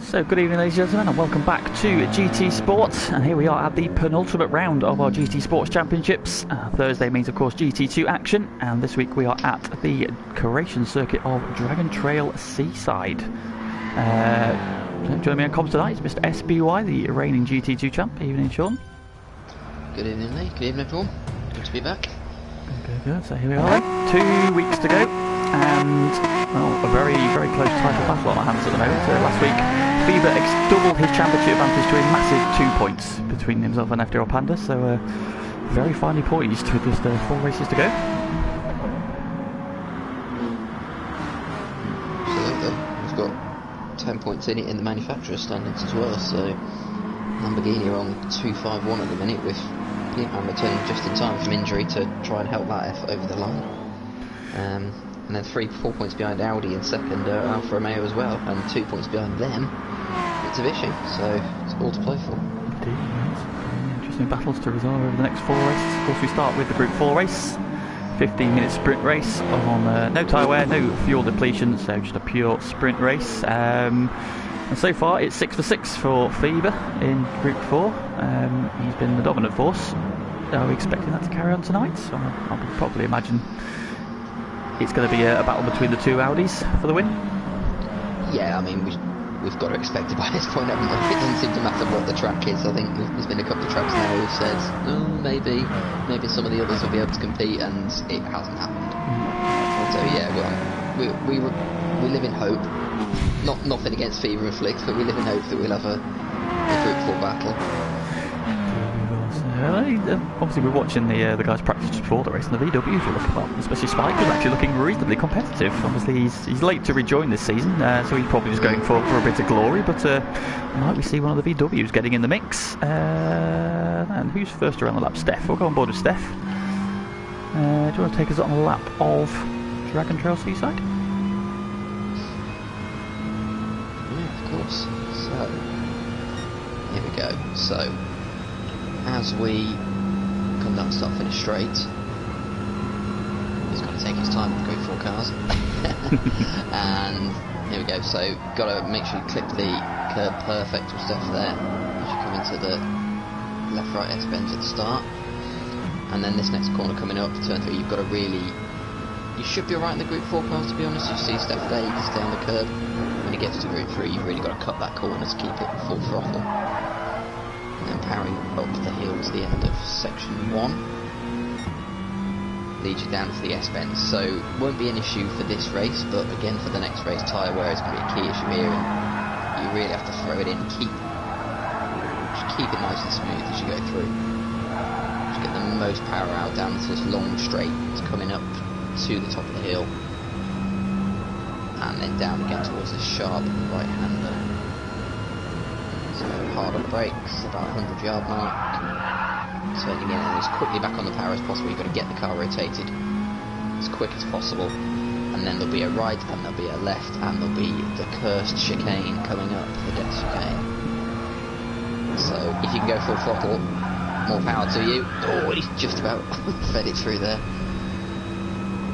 So good evening ladies and gentlemen, and welcome back to GT Sports, and here we are at the penultimate round of our GT Sports Championships. Thursday means of course GT2 action, and this week we are at the Croatian circuit of Dragon Trail Seaside. Joining me on comms tonight is Mr. SBY, the reigning GT2 champ. Evening Sean. Good evening mate, good evening everyone, good to be back. Good. So here we are then, 2 weeks to go, and well, a very close title battle on our hands at the moment. Last week Fever doubled his championship advantage to a massive 2 points between himself and FTRL Panda, so very finely poised with just 4 races to go. Absolutely, we've got 10 points in it in the manufacturer's standings as well, so Lamborghini are on 251 at the minute, with Piedmont returning just in time from injury to try and help that effort over the line. And then 4 points behind Audi in second, Alfa Romeo as well, and 2 points behind them, Mitsubishi, so it's all to play for. Indeed, yes. Interesting battles to resolve over the next 4 races. Of course we start with the Group 4 race, 15-minute sprint race on no tyre wear, no fuel depletion, so just a pure sprint race. And so far it's 6 for 6 for Fever in Group 4. He's been the dominant force. Are we expecting that to carry on tonight? So I would probably imagine it's going to be a battle between the two Audis for the win. Yeah, I mean we've got to expect it by this point, haven't we? It doesn't seem to matter what the track is. I think there's been a couple of tracks now who've said, oh, maybe some of the others will be able to compete, and it hasn't happened. So yeah, well, we live in hope. Nothing against Fever and Flicks, but we live in hope that we'll have a Group 4 battle. Obviously we're watching the guys practice just before the race, and the VWs were looking, well, especially Spike was actually looking reasonably competitive. Obviously he's late to rejoin this season, so he's probably just going for a bit of glory, but might we see one of the VWs getting in the mix? And who's first around the lap? Steph. We'll go on board with Steph. Do you want to take us on a lap of Dragon Trail Seaside? Yeah, of course. So here we go. So as we come down start finish straight, he's got to take his time with the Group 4 cars. And here we go, so got to make sure you clip the curb perfect with Steph there as you come into the left right S-bends at the start. And then this next corner coming up, turn 3, you've got to really, you should be alright in the Group 4 cars, to be honest. You see Steph there, you can stay on the curb. When he gets to Group 3, you've really got to cut that corner to keep it full throttle. And powering up the hill to the end of section 1 leads you down to the S-bends, so won't be an issue for this race, but again for the next race tyre wear is going to be a key issue here, and you really have to throw it in, keep it nice and smooth as you go through. Just get the most power out down to this long straight. It's coming up to the top of the hill and then down again towards this sharp right hander. So hard on the brakes, about 100-yard mark, turning in and as quickly back on the power as possible. You've got to get the car rotated as quick as possible, and then there'll be a right and there'll be a left and there'll be the cursed chicane coming up, the death chicane. So if you can go full throttle, more power to you. Oh, he's just about fed it through there.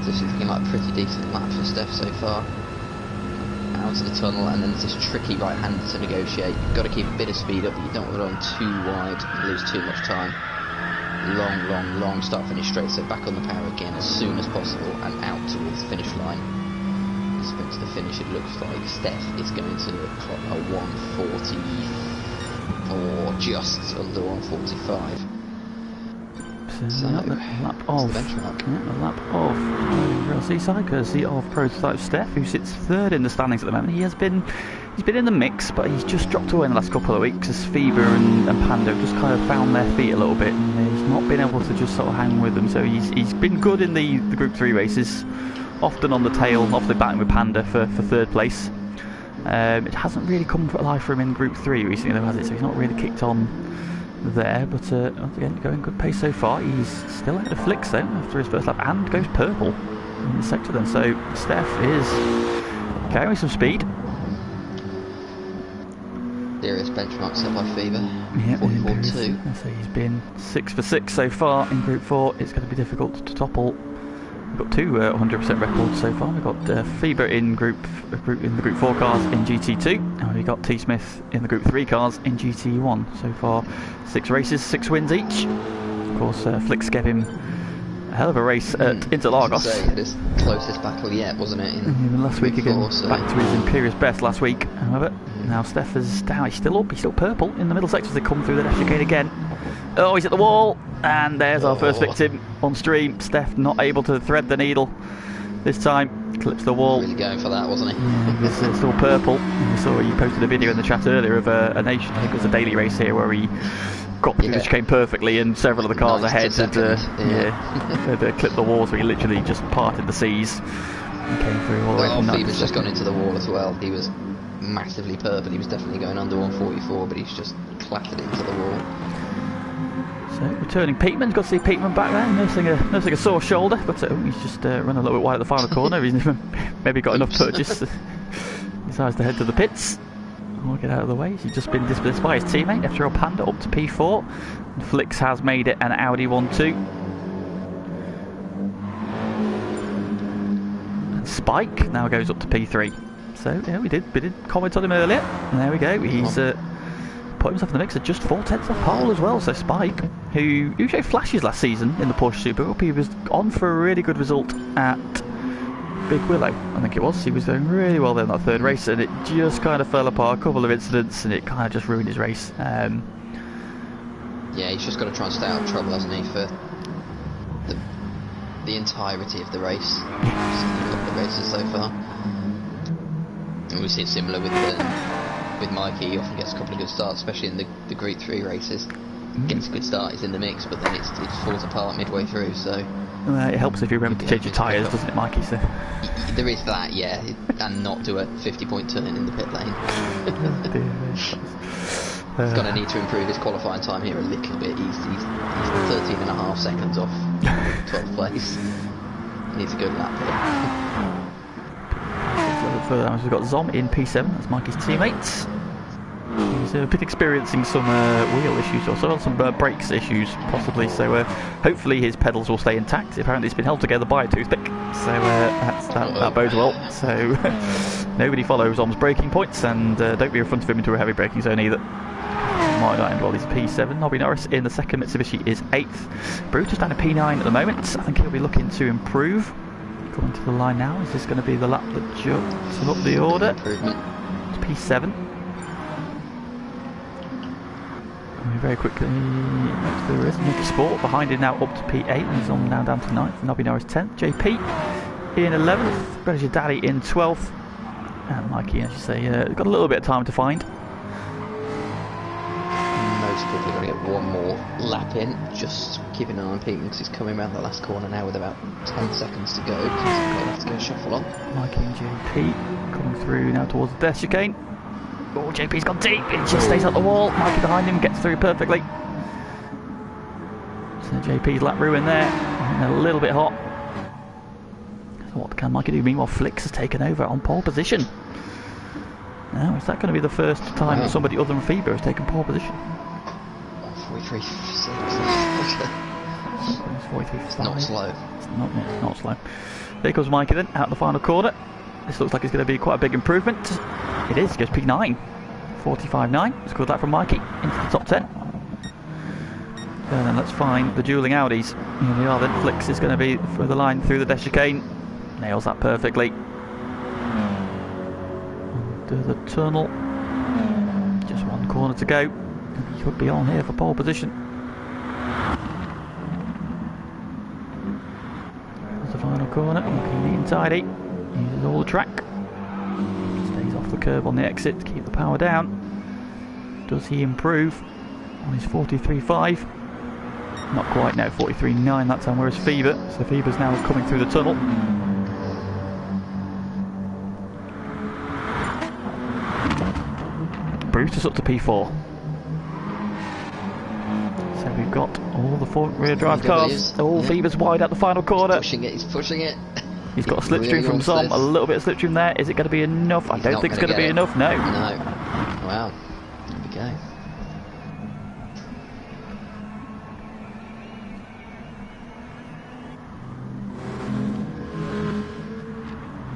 This is looking like a pretty decent lap for Steph so far. Out of the tunnel, and then there's this tricky right hander to negotiate. You've got to keep a bit of speed up, but you don't want to run too wide and lose too much time. Long start finish straight, so back on the power again as soon as possible and out towards the finish line. Sprint to the finish, it looks like Steph is going to clock a 140 or just under 145. So the lap of Real Seaside, courtesy of prototype Steph, who sits third in the standings at the moment. He's been in the mix, but he's just dropped away in the last couple of weeks as Fever and Pando just kind of found their feet a little bit, and he's not been able to just sort of hang with them. So he's been good in the Group 3 races, often on the tail, often batting with Panda for third place. It hasn't really come alive for him in Group 3 recently though, has it? So he's not really kicked on there, but again, going good pace so far. He's still ahead of Flicks though after his first lap, and goes purple in the sector then. So Steph is carrying some speed. Serious benchmark set by Fever. Yeah, 44.2. So he's been 6 for 6 so far in Group 4. It's going to be difficult to topple. We've got two 100% records so far. We've got Fever in the Group 4 cars in GT2, and We got T Smith in the Group 3 cars in GT1 so far. 6 races, 6 wins each. Of course, Flicks gave him a hell of a race at Interlagos. It was closest battle yet, wasn't it? In last week again, so. back to his imperious best last week. However, now Steph is down. He's still up. He's still purple in the middle sector as they come through the chicane again. Oh, he's at the wall, and there's our first victim on stream. Steph not able to thread the needle this time. Clips the wall. Really going for that, wasn't he? Yeah, he was still purple. We saw he posted a video in the chat earlier of a nation. I think it was a daily race here where he got through the chicane perfectly, and several of the cars ahead had clipped the wall, so he literally just parted the seas and came through all the way. Well, Fever's just gone into the wall as well. He was massively purple. He was definitely going under 144, but he's just clattered into the wall. So returning Peatman, got to see Peatman back there, nursing a sore shoulder, but he's just run a little bit wide at the final corner. He's maybe got enough purchase. Decides to head to the pits. We'll get out of the way. He's just been dismissed by his teammate, FTRL Panda up to P4. And Flicks has made it an Audi 1-2. And Spike now goes up to P3. So yeah, we did comment on him earlier. And there we go. He's put himself in the mix at just 4/10 off pole as well. So Spike, who showed flashes last season in the Porsche Super Cup, he was on for a really good result at Big Willow, I think it was. He was doing really well there in that third race, and it just kind of fell apart. A couple of incidents, and it kind of just ruined his race. Yeah, he's just got to try and stay out of trouble, hasn't he, for the entirety of the race. A couple of races so far. And we see it similar with Mikey. He often gets a couple of good starts, especially in the Group 3 races. Gets a good start, he's in the mix, but then it falls apart midway through. So it helps if you remember to change your tyres, doesn't it, Mikey? So there is that, yeah, and not do a 50-point turn in the pit lane. He's going to need to improve his qualifying time here a little bit. He's 13.5 seconds off 12th place. He needs a good lap here. A little bit further down, we've got Zom in P7, that's Mikey's teammates. He's a bit experiencing some wheel issues, or some brakes issues possibly, so hopefully his pedals will stay intact. Apparently it's been held together by a toothpick, so that bodes well. So nobody follows Zom's braking points, and don't be in front of him into a heavy braking zone either. Might not end well. He's P7. Nobby Norris in the second. Mitsubishi is 8th. Brutus down to P9 at the moment. I think he'll be looking to improve. Coming to the line now. Is this going to be the lap that jumps him up the order? Improvement. It's P7. Very quickly next there is Nicky Sport behind him now up to P8. He's on now down to 9th. Nobby Norris 10th. JP in 11th. British Daddy in 12th. And Mikey, as you say, got a little bit of time to find. Most people are going to get one more lap in. Just keeping an eye on Pete because he's coming around the last corner now with about 10 seconds to go. He's going to have to go shuffle on. Mikey and JP coming through now towards the death chicane. Oh, JP's gone deep. It just stays at the wall. Mikey behind him gets through perfectly. So JP's lap ruin there. And a little bit hot. So what can Mikey do? Meanwhile, Flicks has taken over on pole position. Now, is that going to be the first time that somebody other than Feber has taken pole position? 43.6. It's 43.5. It's not slow. It's not slow. There goes Mikey then, out the final corner. This looks like it's going to be quite a big improvement. It is, he goes P9. 45.9. It's a good lap from Mikey into the top 10. And then let's find the dueling Audis. Here they are then. Flicks is going to be for the line through the dash chicane. Nails that perfectly. Under the tunnel. Just one corner to go. He could be on here for pole position. There's the final corner. Looking neat and tidy. Uses all the track. Stays off the curb on the exit to keep the power down. Does he improve on his 43.5? Not quite, no, 43.9 that time, whereas Fever. So Fever's now coming through the tunnel. Brutus up to P4. So we've got all the four rear drive cars. All Fever's wide at the final corner. He's pushing it. He's got a slipstream from Zom, a little bit of slipstream there. Is it going to be enough? I don't think it's going to be enough, no. No. Wow. There we go.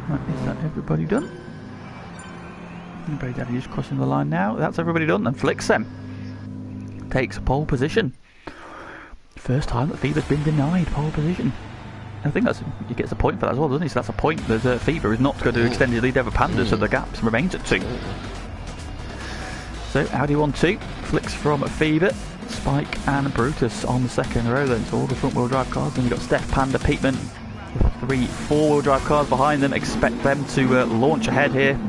Right, is that everybody done? Brady Daddy just crossing the line now. That's everybody done. And Flicks then takes pole position. First time that Fever's been denied pole position. I think he gets a point for that as well, doesn't he? So that's a point that Fever is not going to extend his lead over Panda, so the gap remains at 2. So Audi 1-2, Flicks from Fever, Spike and Brutus on the second row then. So all the front wheel drive cars. Then you've got Steph, Panda, Peatman, 3 4-wheel drive cars behind them. Expect them to launch ahead here.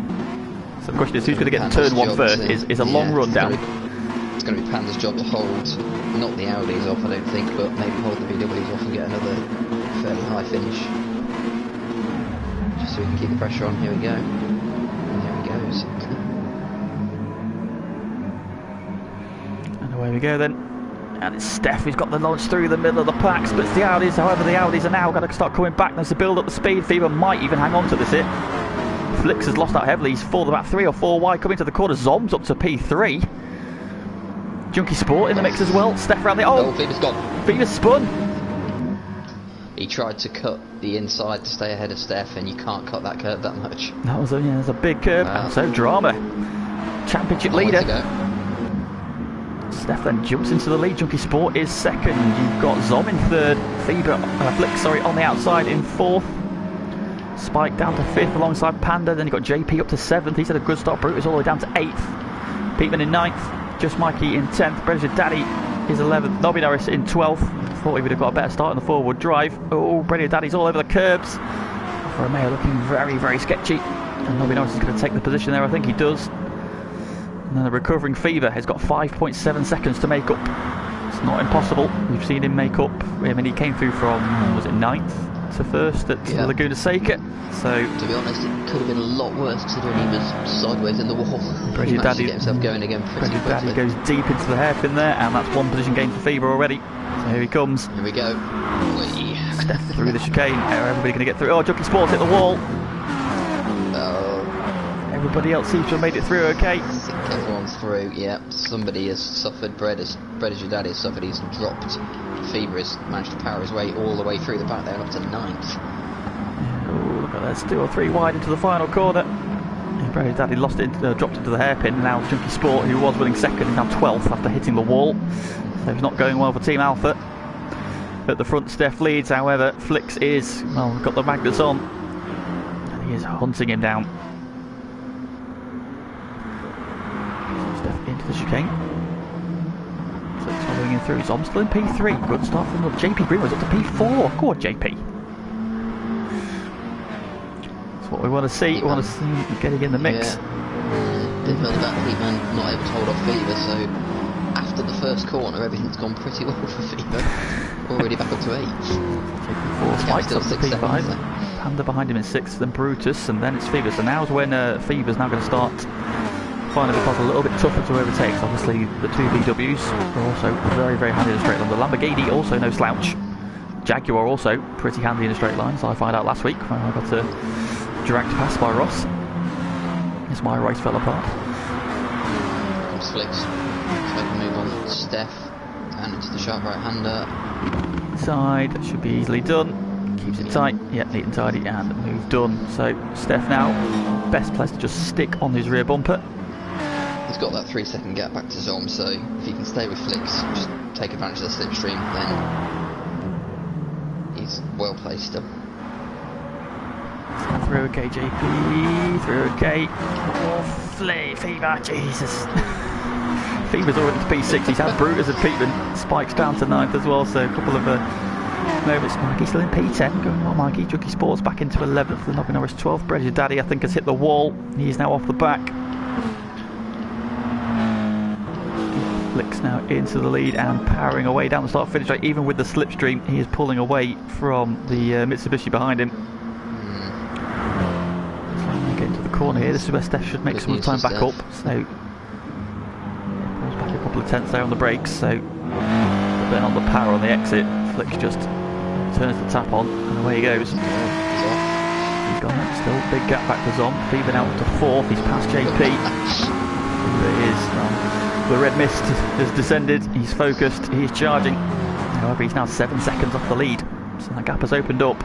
So the question is, who's going to get turn 1 first? Is a long run down. It's going to be Panda's job to hold, not the Audis off, I don't think, but maybe hold the VWs off and get another fairly high finish. Just so we can keep the pressure on. Here we go. And there he goes. And away we go then. And it's Steph who's got the launch through the middle of the packs, but it's the Audis. However, the Audis are now going to start coming back. There's to build up the speed. Fever might even hang on to this hit. Flicks has lost out heavily. He's fallen about 3 or 4 wide coming to the corner. Zom's up to P3. Junkie Sport in the mix as well. Steph around the... Oh, Fever's gone. Fever's spun. He tried to cut the inside to stay ahead of Steph, and you can't cut that curve that much. That was a big curve. And so drama. Championship leader. Steph then jumps into the lead. Junkie Sport is second. You've got Zom in third. Fever, Flicks, on the outside in fourth. Spike down to 5th alongside Panda. Then you've got JP up to 7th. He's had a good start. Brutus all the way down to 8th. Peatman in 9th. Just Mikey in 10th. British Daddy is 11th. Nobby Norris in 12th. Thought he would have got a better start in the forward drive. Oh, British Daddy's all over the curbs. Alfa Romeo looking very, very sketchy. And Nobby Norris is going to take the position there. I think he does. And then the recovering Fever has got 5.7 seconds to make up. It's not impossible. We've seen him make up. I mean, he came through from, was it 9th to 1st at Laguna Seca? So, to be honest, it could have been a lot worse considering he was sideways in the wall. Brady He managed Daddy to get himself going again pretty quickly. Daddy goes deep into the hairpin there, and that's 1 position gain for Fever already. So here he comes. Here we go. Steph through the chicane. Everybody going to get through. Oh, Junkie Sports hit the wall. Everybody else seems to have made it through okay. I think everyone's through, yeah. Somebody has suffered. British Daddy has suffered. He's dropped. Fever has managed to power his way all the way through the back there, up to 9th. Oh, look at that. 2 or 3 wide into the final corner. British Daddy lost it, dropped into the hairpin. Now Junkie Sport, who was winning second, is now 12th after hitting the wall. So it's not going well for Team Alpha. At the front, Steph leads. However, Flicks is, well, got the magnets on. And he is hunting him down. Steph into the chicane. Flicks following him through. Zom still in P3. Good start from the JP Green was up to P4. Go on, JP. That's what we want to see. We want to see him getting in the mix. Yeah. Didn't feel about Peatman not able to hold off Fever, so after the first corner, everything's gone pretty well for Fever. Already back up to 8th. JP4 spikes up to P5. Panda behind him in 6th, then Brutus, and then it's Fever. So now's when Fever's now going to start finding the cars a little bit tougher to overtake. So obviously the 2 VWs are also very, very handy in a straight line. The Lamborghini also no slouch. Jaguar also pretty handy in a straight line, so I found out last week when I got dragged past by Ross as my race fell apart. Comes Flicks. So we move on to Steph and into the sharp right-hander. Side, that should be easily done. Keeps it tight, yeah, neat and tidy, and move done. So Steph now, best place to just stick on his rear bumper. He's got that 3-second gap back to Zom, so if he can stay with Flicks, just take advantage of the slipstream, then he's well placed still. Through okay, JP, through okay. Oh, Fever, Jesus. Fever's already to P6, he's had Brutus and Peatman. Spike's down to 9th as well, so a couple of moments. Mikey's still in P10, going well, Mikey. Junkie Sports back into 11th, and Nobby Norris 12th. British Daddy, I think, has hit the wall. He's now off the back. Flicks now into the lead and powering away down the start finish straight. Even with the slipstream, he is pulling away from the Mitsubishi behind him. Get into the corner here. This is where Steph should make some time back up. So pulls back a couple of tenths there on the brakes. So then on the power on the exit, Flicks just turns the tap on and away he goes. He's gone up still. Big gap back to Zom. Fever now up to 4th. He's past JP. There he is. The red mist has descended. He's focused. He's charging. However, he's now 7 seconds off the lead. So that gap has opened up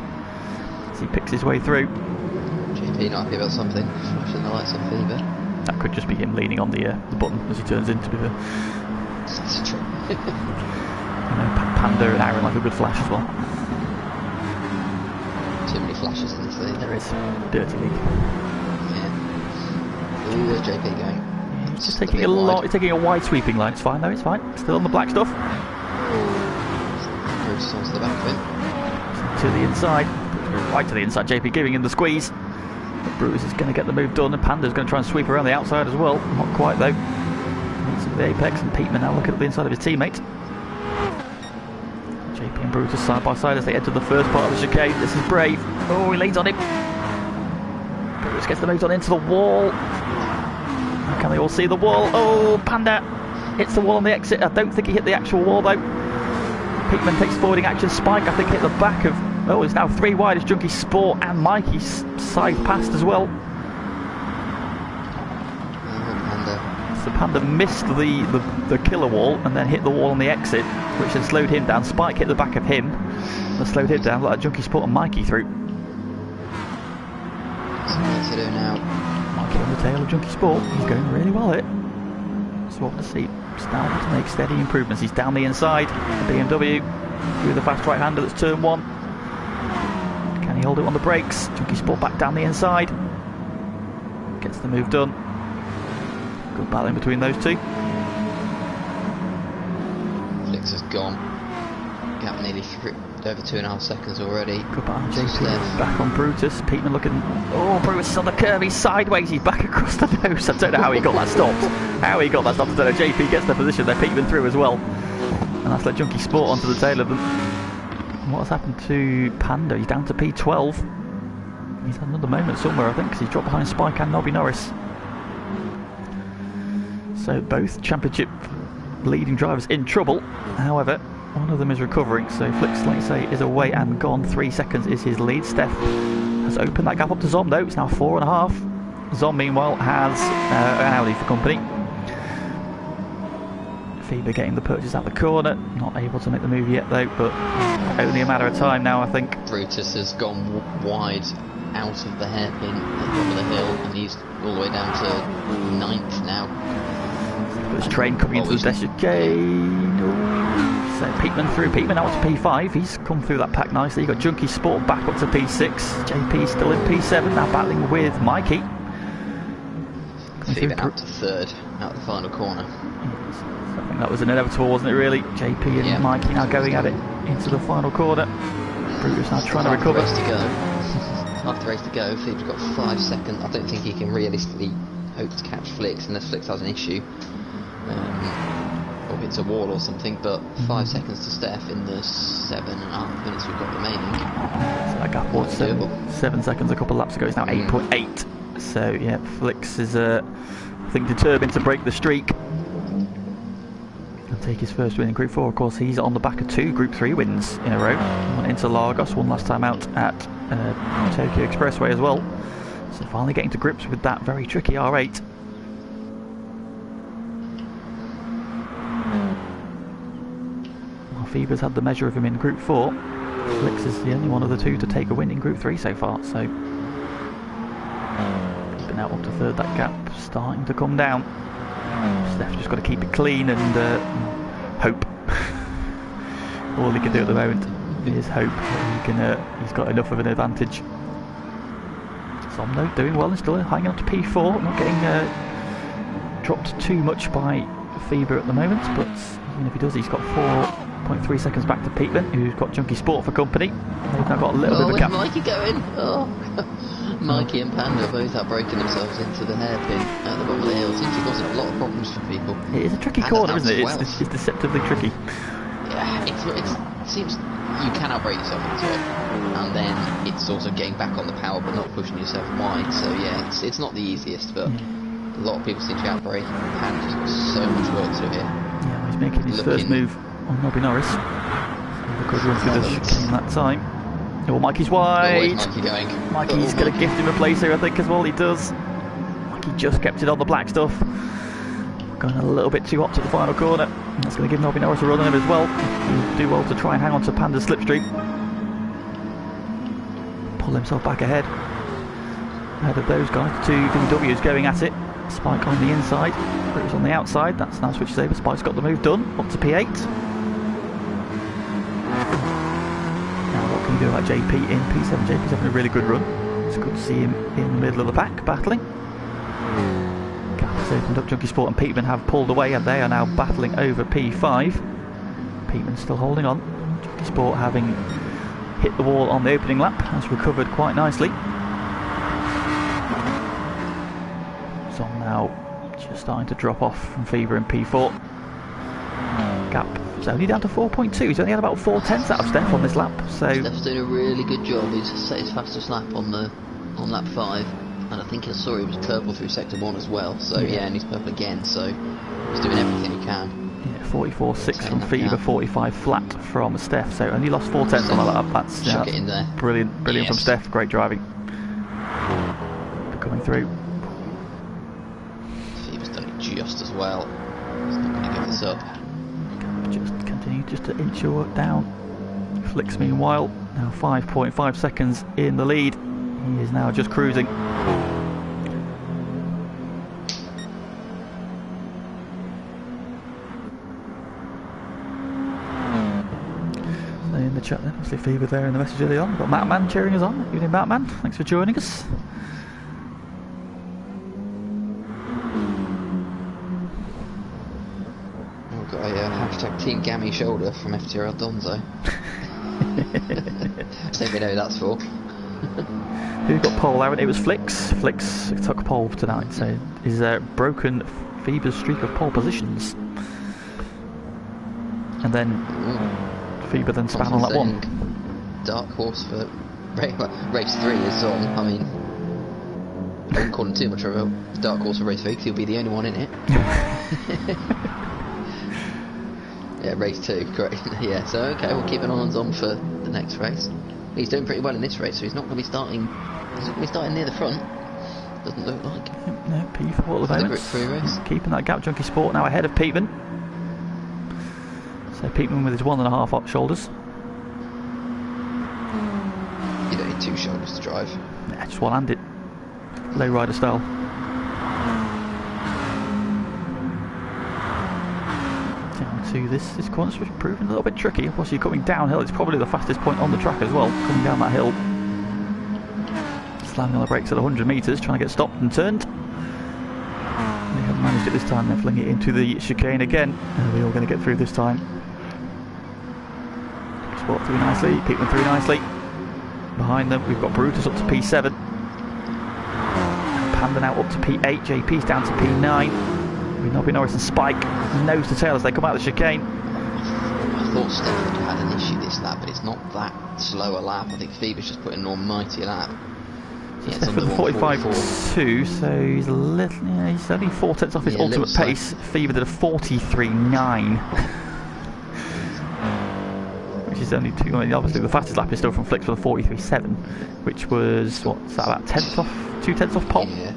as he picks his way through. JP not happy about something. Flashing the lights on Fever. That could just be him leaning on the button as he turns in, to be fair. That's true. You know, Panda and Aaron like a good flash as well. Too many flashes in this league. There is. Dirty league. Yeah. Ooh, where's JP going? He's just taking a lot. He's taking a wide sweeping line. It's fine though. It's fine. Still on the black stuff. Bruce onto the back of him. To the inside. Right to the inside. JP giving him the squeeze. But Bruce is going to get the move done, and Panda's going to try and sweep around the outside as well. Not quite though. Meets the apex, and Peteman now looking at the inside of his teammate. JP and Brutus side by side as they enter the first part of the chicane. This is brave. Oh, he leans on him. Brutus gets the move on into the wall. Can they all see the wall? Oh, Panda hits the wall on the exit. I don't think he hit the actual wall though. Peteman takes forwarding action. Spike, I think, hit the back of... Oh, it's now 3 wide as Junkie Sport and Mikey side passed as well. So Panda missed the killer wall and then hit the wall on the exit, which had slowed him down. Spike hit the back of him and slowed him down, like Junkie Sport and Mikey through. What's he do now? Mikey on the tail of Junkie Sport. He's going really well here. So what to see. Starting to make steady improvements. He's down the inside. The BMW through the fast right-hander. That's turn 1. Can he hold it on the brakes? Junkie Sport back down the inside. Gets the move done. Good battle in between those two. Flix has gone. Gap nearly over 2.5 seconds already. Good battle. JP back on Brutus. Peteman looking... Oh, Brutus on the curve. He's sideways. He's back across the nose. I don't know how he got that stopped. How he got that stopped, I don't know. JP gets the position there. Peteman through as well. And that's let Junkie Sport onto the tail of them. And what has happened to Panda? He's down to P12. He's had another moment somewhere, I think, because he's dropped behind Spike and Nobby Norris. So both championship leading drivers in trouble. However, one of them is recovering. So Flix, like you say, is away and gone. 3 seconds is his lead. Steph has opened that gap up to Zom, though. It's now 4.5. Zom, meanwhile, has an Audi for company. Fever getting the purchase out the corner. Not able to make the move yet, though, but only a matter of time now, I think. Brutus has gone wide out of the hairpin at the top of the hill, and he's all the way down to 9th now. This train coming into the chicane. So Peteman through. Peteman out to P5. He's come through that pack nicely. You've got Junkie Sport back up to P6. JP still in P7, now battling with Mikey. Fever out to 3rd, out the final corner. I think that was inevitable, wasn't it, really? JP and Mikey now going at it into the final corner. Brutus now trying to recover. Half the race to go. Fever's got 5 seconds. I don't think he can realistically hope to catch Flix unless Flix has an issue. Or hits a wall or something, but 5 seconds to Steph in the 7.5 minutes we've got remaining. So that gap was 7 seconds a couple of laps ago. It's now 8.8. So yeah, Flix is I think determined to break the streak and take his first win in Group 4. Of course, he's on the back of 2 Group 3 wins in a row. One into Lagos, one last time out at Tokyo Expressway as well. So finally getting to grips with that very tricky R8. Fever's had the measure of him in Group 4. Flix is the only one of the 2 to take a win in Group 3 so far, so he's been out up to 3rd. That gap starting to come down. Steph's just got to keep it clean and hope. All he can do at the moment is hope that he's got enough of an advantage. Somno doing well and still hanging on to P4, not getting dropped too much by Fever at the moment, but even if he does, he's got 4.3 seconds back to Peteman, who's got Junkie Sport for company. They've now got a little bit of a gap. Where's Mikey going? Oh. Mikey and Panda both out breaking themselves into the hairpin at the bottom of the hill. Seems to cause a lot of problems for people. It is a tricky corner, isn't it? It's deceptively tricky. Yeah, it seems you can outbrake yourself into it, and then it's also getting back on the power but not pushing yourself wide. So yeah, it's not the easiest, but a lot of people seem to outbrake. Panda's got so much work to do here. Yeah, he's making his first move on Nobby Norris. Good run through the chicane that time. Oh, Mikey's wide. Where's Mikey going? Mikey's going to gift him a place here, I think, as well. He does. Mikey just kept it on the black stuff. Going a little bit too hot to the final corner. That's going to give Nobby Norris a run on him as well. He'll do well to try and hang on to Panda's slipstream. Pull himself back ahead. Ahead of those guys, 2 VWs going at it. Spike on the inside, Brutus on the outside. That's now switches over. Spike's got the move done, up to P8. Now what can you do about JP in P7? JP's having a really good run. It's good to see him in the middle of the pack, battling. Gap has opened up. Junkie Sport and Peatman have pulled away, and they are now battling over P5. Peatman still holding on. Junkie Sport, having hit the wall on the opening lap, has recovered quite nicely. So now just starting to drop off from Fever in P4. Gap is only down to 4.2. He's only had about 4/10 out of Steph on this lap. So Steph's doing a really good job. He's set his fastest lap on lap 5, and I think I saw he was purple through sector 1 as well. So yeah, and he's purple again. So he's doing everything he can. Yeah, 44.6 from Fever, 45 flat from Steph. So only lost 4/10 on that lap. That's Chuck it in there. Brilliant from Steph. Great driving. Coming through. Fever's done it just as well. He's not going to give this up. Just continue to inch your work down. Flicks meanwhile now 5.5 seconds in the lead. He is now just cruising. So in the chat then, obviously Fever there in the message early on. We've got Mattman cheering us on. Evening Mattman, thanks for joining us. Hashtag Team Gammy Shoulder from FTRL Donzo. I think we know who that's for. Who got pole, Aaron? It was Flix. Flix took pole tonight, so he's broken Fever's streak of pole positions. And then Fever then span on that one. Dark horse for race 3 is on. I mean, I wouldn't call him too much of a dark horse for race 3 because he'll be the only one in it. Yeah, race 2, correct. Yeah, so okay, we'll keep an eye on Zom for the next race. He's doing pretty well in this race, so he's not going to be starting. He's not going to be starting near the front. Doesn't look like. No, P4 at the moment. Race. Keeping that gap. Junkie Sport now ahead of Peatman. So Peatman with his 1.5 hot shoulders. You don't need 2 shoulders to drive. Yeah, just one-handed. Low rider style. This corner's proving a little bit tricky. Of course, you're coming downhill. It's probably the fastest point on the track as well, coming down that hill. Slamming on the brakes at 100 metres, trying to get stopped and turned. They haven't managed it this time. They're flinging it into the chicane again. We're all going to get through this time. Sport through nicely, Peatman through nicely. Behind them, we've got Brutus up to P7. Panda now up to P8. JP's down to P9. Nobby Norris and Spike nose to tail as they come out of the chicane. I thought Steph had an issue this lap, but it's not that slow a lap. I think Fever's just put in an almighty lap. So yeah, Steph with the 45.2, so he's a little, he's only 4/10 off his ultimate pace. Fever did a 43.9. Which is only 2. I mean, obviously the fastest lap is still from Flix with a 43.7, which was what's that, about 2/10 off pole. Yeah.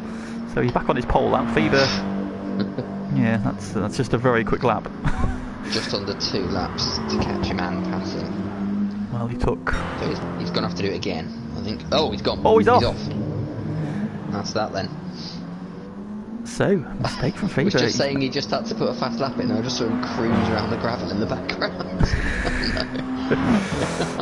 So he's back on his pole lap. Fever. Yeah, that's just a very quick lap. Just under 2 laps to catch him and pass him. Well, he took. So he's going to have to do it again, I think. Oh, he's gone. Oh, he's off. That's that then. So, mistake from Fever. I was just saying he just had to put a fast lap in. I just saw him cruise around the gravel in the background.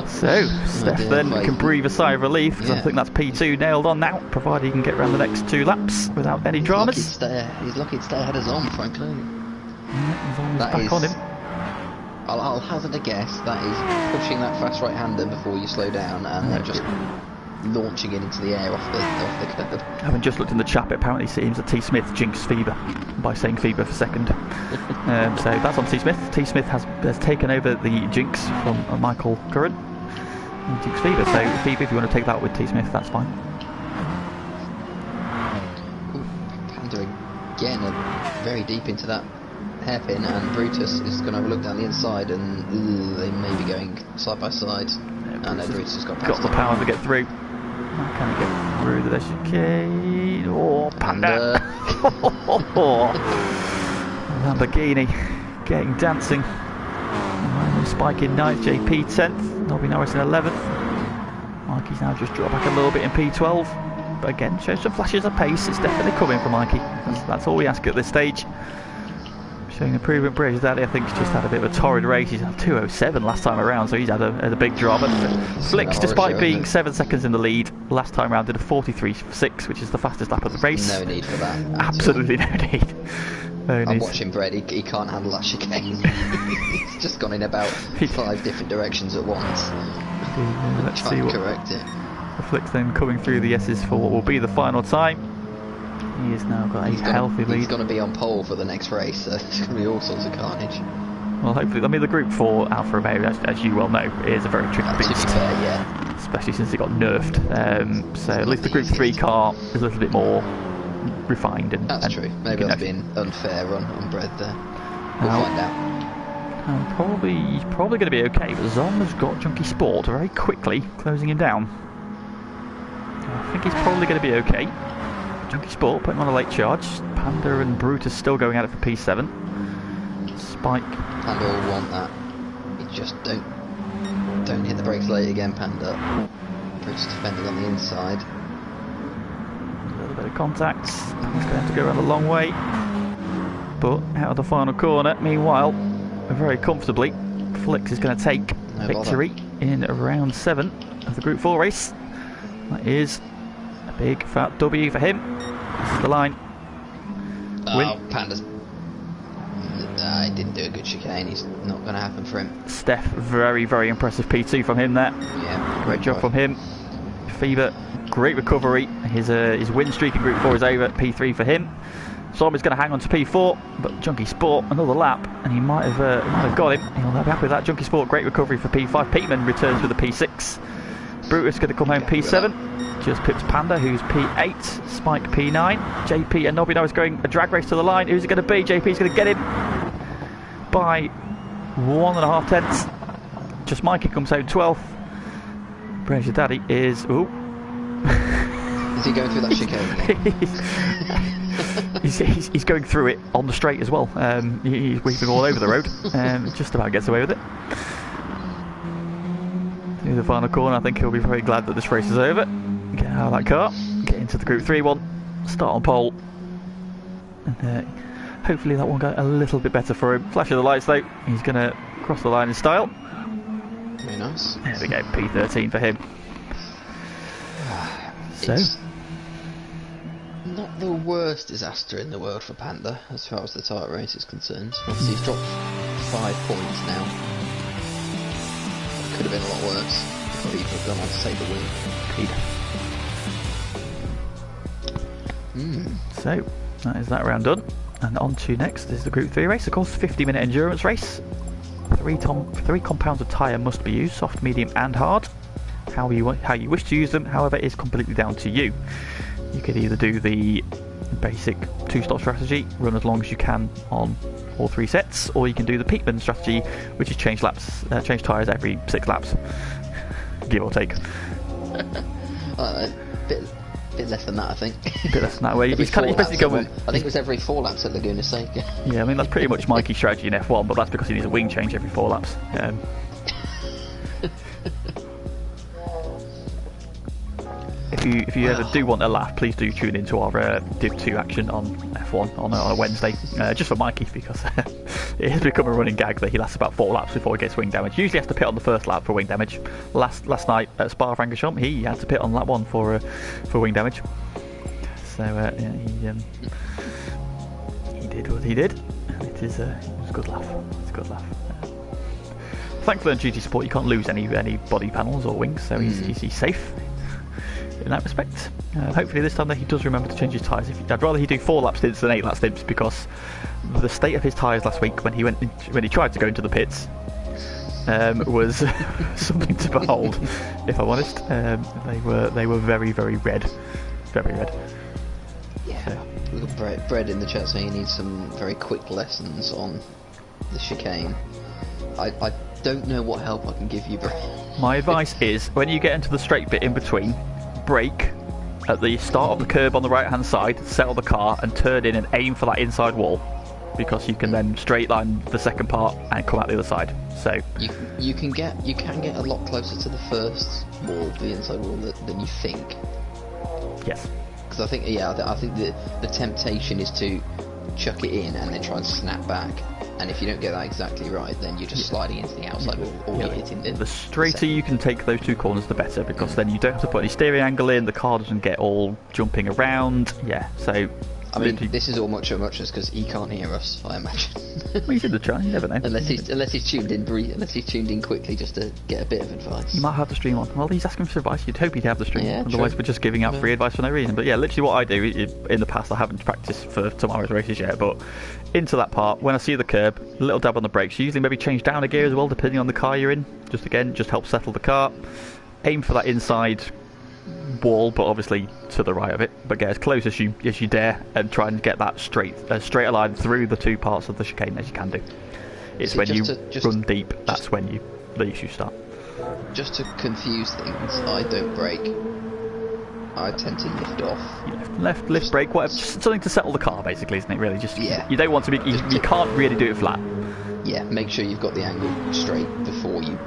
So, Steph then can breathe a sigh of relief because I think that's P2 nailed on now, provided he can get around the next 2 laps without any dramas. He's lucky to stay ahead of Zom, frankly. Yeah, Zom is back on him. I'll hazard a guess that is pushing that fast right-hander before you slow down and then just launching it into the air off the curb. Having just looked in the chat, it apparently seems that T. Smith jinxed Fever by saying Fever for second. So that's on T. Smith. T. Smith has taken over the jinx from Michael Curran. Jinx Fever. So Fever, if you want to take that with T. Smith, that's fine. Panda again, very deep into that hairpin, and Brutus is going to have a look down the inside, and they may be going side by side. And Brutus has got the power to get through. Can he get through the chicane? Oh, Panda! Lamborghini getting dancing. Spike in 9th, JP 10th, Nobby Norris in 11th. Mikey's now just dropped back a little bit in P12. but again, shows some flashes of pace. It's definitely coming from Mikey. That's all we ask at this stage. Showing improvement. British Daddy, I think, has just had a bit of a torrid race. He's had 2:07 last time around, so he's had a big drop. And Flicks, despite being 7 seconds in the lead, last time round did a 43.6, which is the fastest lap of the race. No need for that. Absolutely no need. I'm watching Brett, he can't handle that chicane. He's just gone in about 5 different directions at once. Let's Try see and what correct it. Flicks then coming through the S's for what will be the final time. He has now got a healthy lead. He's going to be on pole for the next race, so it's going to be all sorts of carnage. Well, hopefully, I mean, the Group 4 Alfa Romeo, as you well know, is a very tricky beast. To be fair, yeah. Especially since it got nerfed. So at least the Group 3 car is a little bit more refined. That's true. Maybe I'm being unfair on Brett there. We'll find out. He's probably going to be okay, but Zom has got Junkie Sport very quickly closing him down. I think he's probably going to be okay. Junkie Sport putting on a late charge. Panda and Brutus still going at it for P7. Spike. Panda will want that. You just don't hit the brakes late again, Panda. Brutus defending on the inside. A little bit of contact. He's going to have to go around a long way. But out of the final corner, meanwhile, very comfortably, Flicks is going to take victory in round 7 of the Group 4 race. That is a big fat W for him. This is the line. Oh, Panda's... he didn't do a good chicane. He's not going to happen for him. Steph, very, very impressive P2 from him there. Yeah, great job from him. Fever, great recovery. His win streak in Group 4 is over. P3 for him. Zom is going to hang on to P4, but Junkie Sport, another lap, and he might have got him. He'll be happy with that. Junkie Sport, great recovery for P5. Peatman returns with a P6. Brutus going to come home P7. Just pips Panda, who's P8. Spike P9. JP and Nobby now is going a drag race to the line. Who's it going to be? JP's going to get him by 1.5 tenths. Just Mikey comes home 12th. British Daddy is... Ooh. Is he going through that chicane? He's going through it on the straight as well. He's weaving all over the road. Just about gets away with it. Through the final corner, I think he'll be very glad that this race is over. Get out of that car, get into the Group 3 one, start on pole, and hopefully that will go a little bit better for him. Flash of the lights though, he's going to cross the line in style. Very nice. There we go, P13 for him. It's not the worst disaster in the world for Panda as far as the title race is concerned. Obviously he's dropped 5 points now. Could have been a lot worse if people have gone on to take the win. So that is that round done, and on to next is the Group 3 race. Of course, 50-minute endurance race. 3 compounds of tyre must be used, soft, medium and hard. How you wish to use them, however, is completely down to you. You could either do the basic 2-stop strategy, run as long as you can on all 3 sets, or you can do the Peatman strategy, which is change tyres every 6 laps, give or take. Bit less than that, I think. A bit less than that. Where he's basically going. I think it was every 4 laps at Laguna's sake. Yeah, I mean that's pretty much Mikey's strategy in F1, but that's because he needs a wing change every 4 laps. If you ever do want a laugh, please do tune into our Div 2 action on F1 on a Wednesday, just for Mikey, because it has become a running gag that he lasts about 4 laps before he gets wing damage. Usually has to pit on the first lap for wing damage. Last night at Spa-Francorchamps, he had to pit on lap 1 for wing damage. So he did what he did, and it was a good laugh. It's a good laugh. Thankfully on GT Sport you can't lose any body panels or wings, so he's safe in that respect. Hopefully this time that he does remember to change his tyres. I'd rather he do 4 lap stints than 8 lap stints, because the state of his tyres last week when he tried to go into the pits was something to behold. If I'm honest, they were very, very red, very red. Yeah, look, Brett in the chat saying he needs some very quick lessons on the chicane. I don't know what help I can give you, Brett. My advice is, when you get into the straight bit in between, brake at the start of the curb on the right hand side, settle the car and turn in and aim for that inside wall, because you can then straight line the second part and come out the other side. So you can get a lot closer to the first wall, the inside wall, than you think. Yes. Because I think, I think the temptation is to chuck it in and then try and snap back. And if you don't get that exactly right, then you're just sliding into the outside wall, or you're hitting the straighter you can take those 2 corners, the better, because then you don't have to put any steering angle in, the car doesn't get all jumping around. Yeah, so... I mean, this is all much of muchness because he can't hear us, I imagine. Well, he's in the chat, you never know. unless he's tuned in quickly just to get a bit of advice. You might have the stream on. Well, he's asking for advice. You'd hope he'd have the stream. Yeah, Otherwise, true. we're just giving out free advice for no reason. But yeah, literally what I do in the past, I haven't practiced for tomorrow's races yet, but into that part, when I see the curb, a little dab on the brakes. Usually maybe change down a gear as well, depending on the car you're in. Just help settle the car. Aim for that inside wall, but obviously to the right of it, but get as close as you dare and try and get that straight line through the 2 parts of the chicane as you can do. It's when you run deep, that's when the issues start. Just to confuse things, I don't brake. I tend to lift off. Left, lift, brake, whatever. Just something to settle the car, basically, isn't it? Really, just you don't want to be. You can't really do it flat. Yeah, make sure you've got the angle straight before you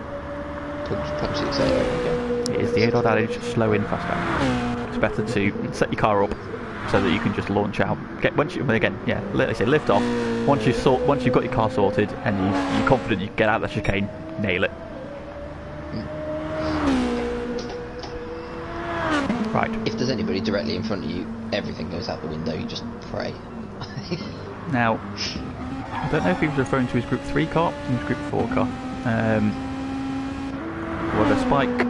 punch the accelerator again. It is the 8-odd adage, slow in, fast out. It's better to set your car up so that you can just launch out. Like I say, lift off. Once you've got your car sorted and you're confident you can get out of the chicane, nail it. Right. If there's anybody directly in front of you, everything goes out the window. You just pray. Now, I don't know if he was referring to his Group 3 car or his Group 4 car. Whether Spike...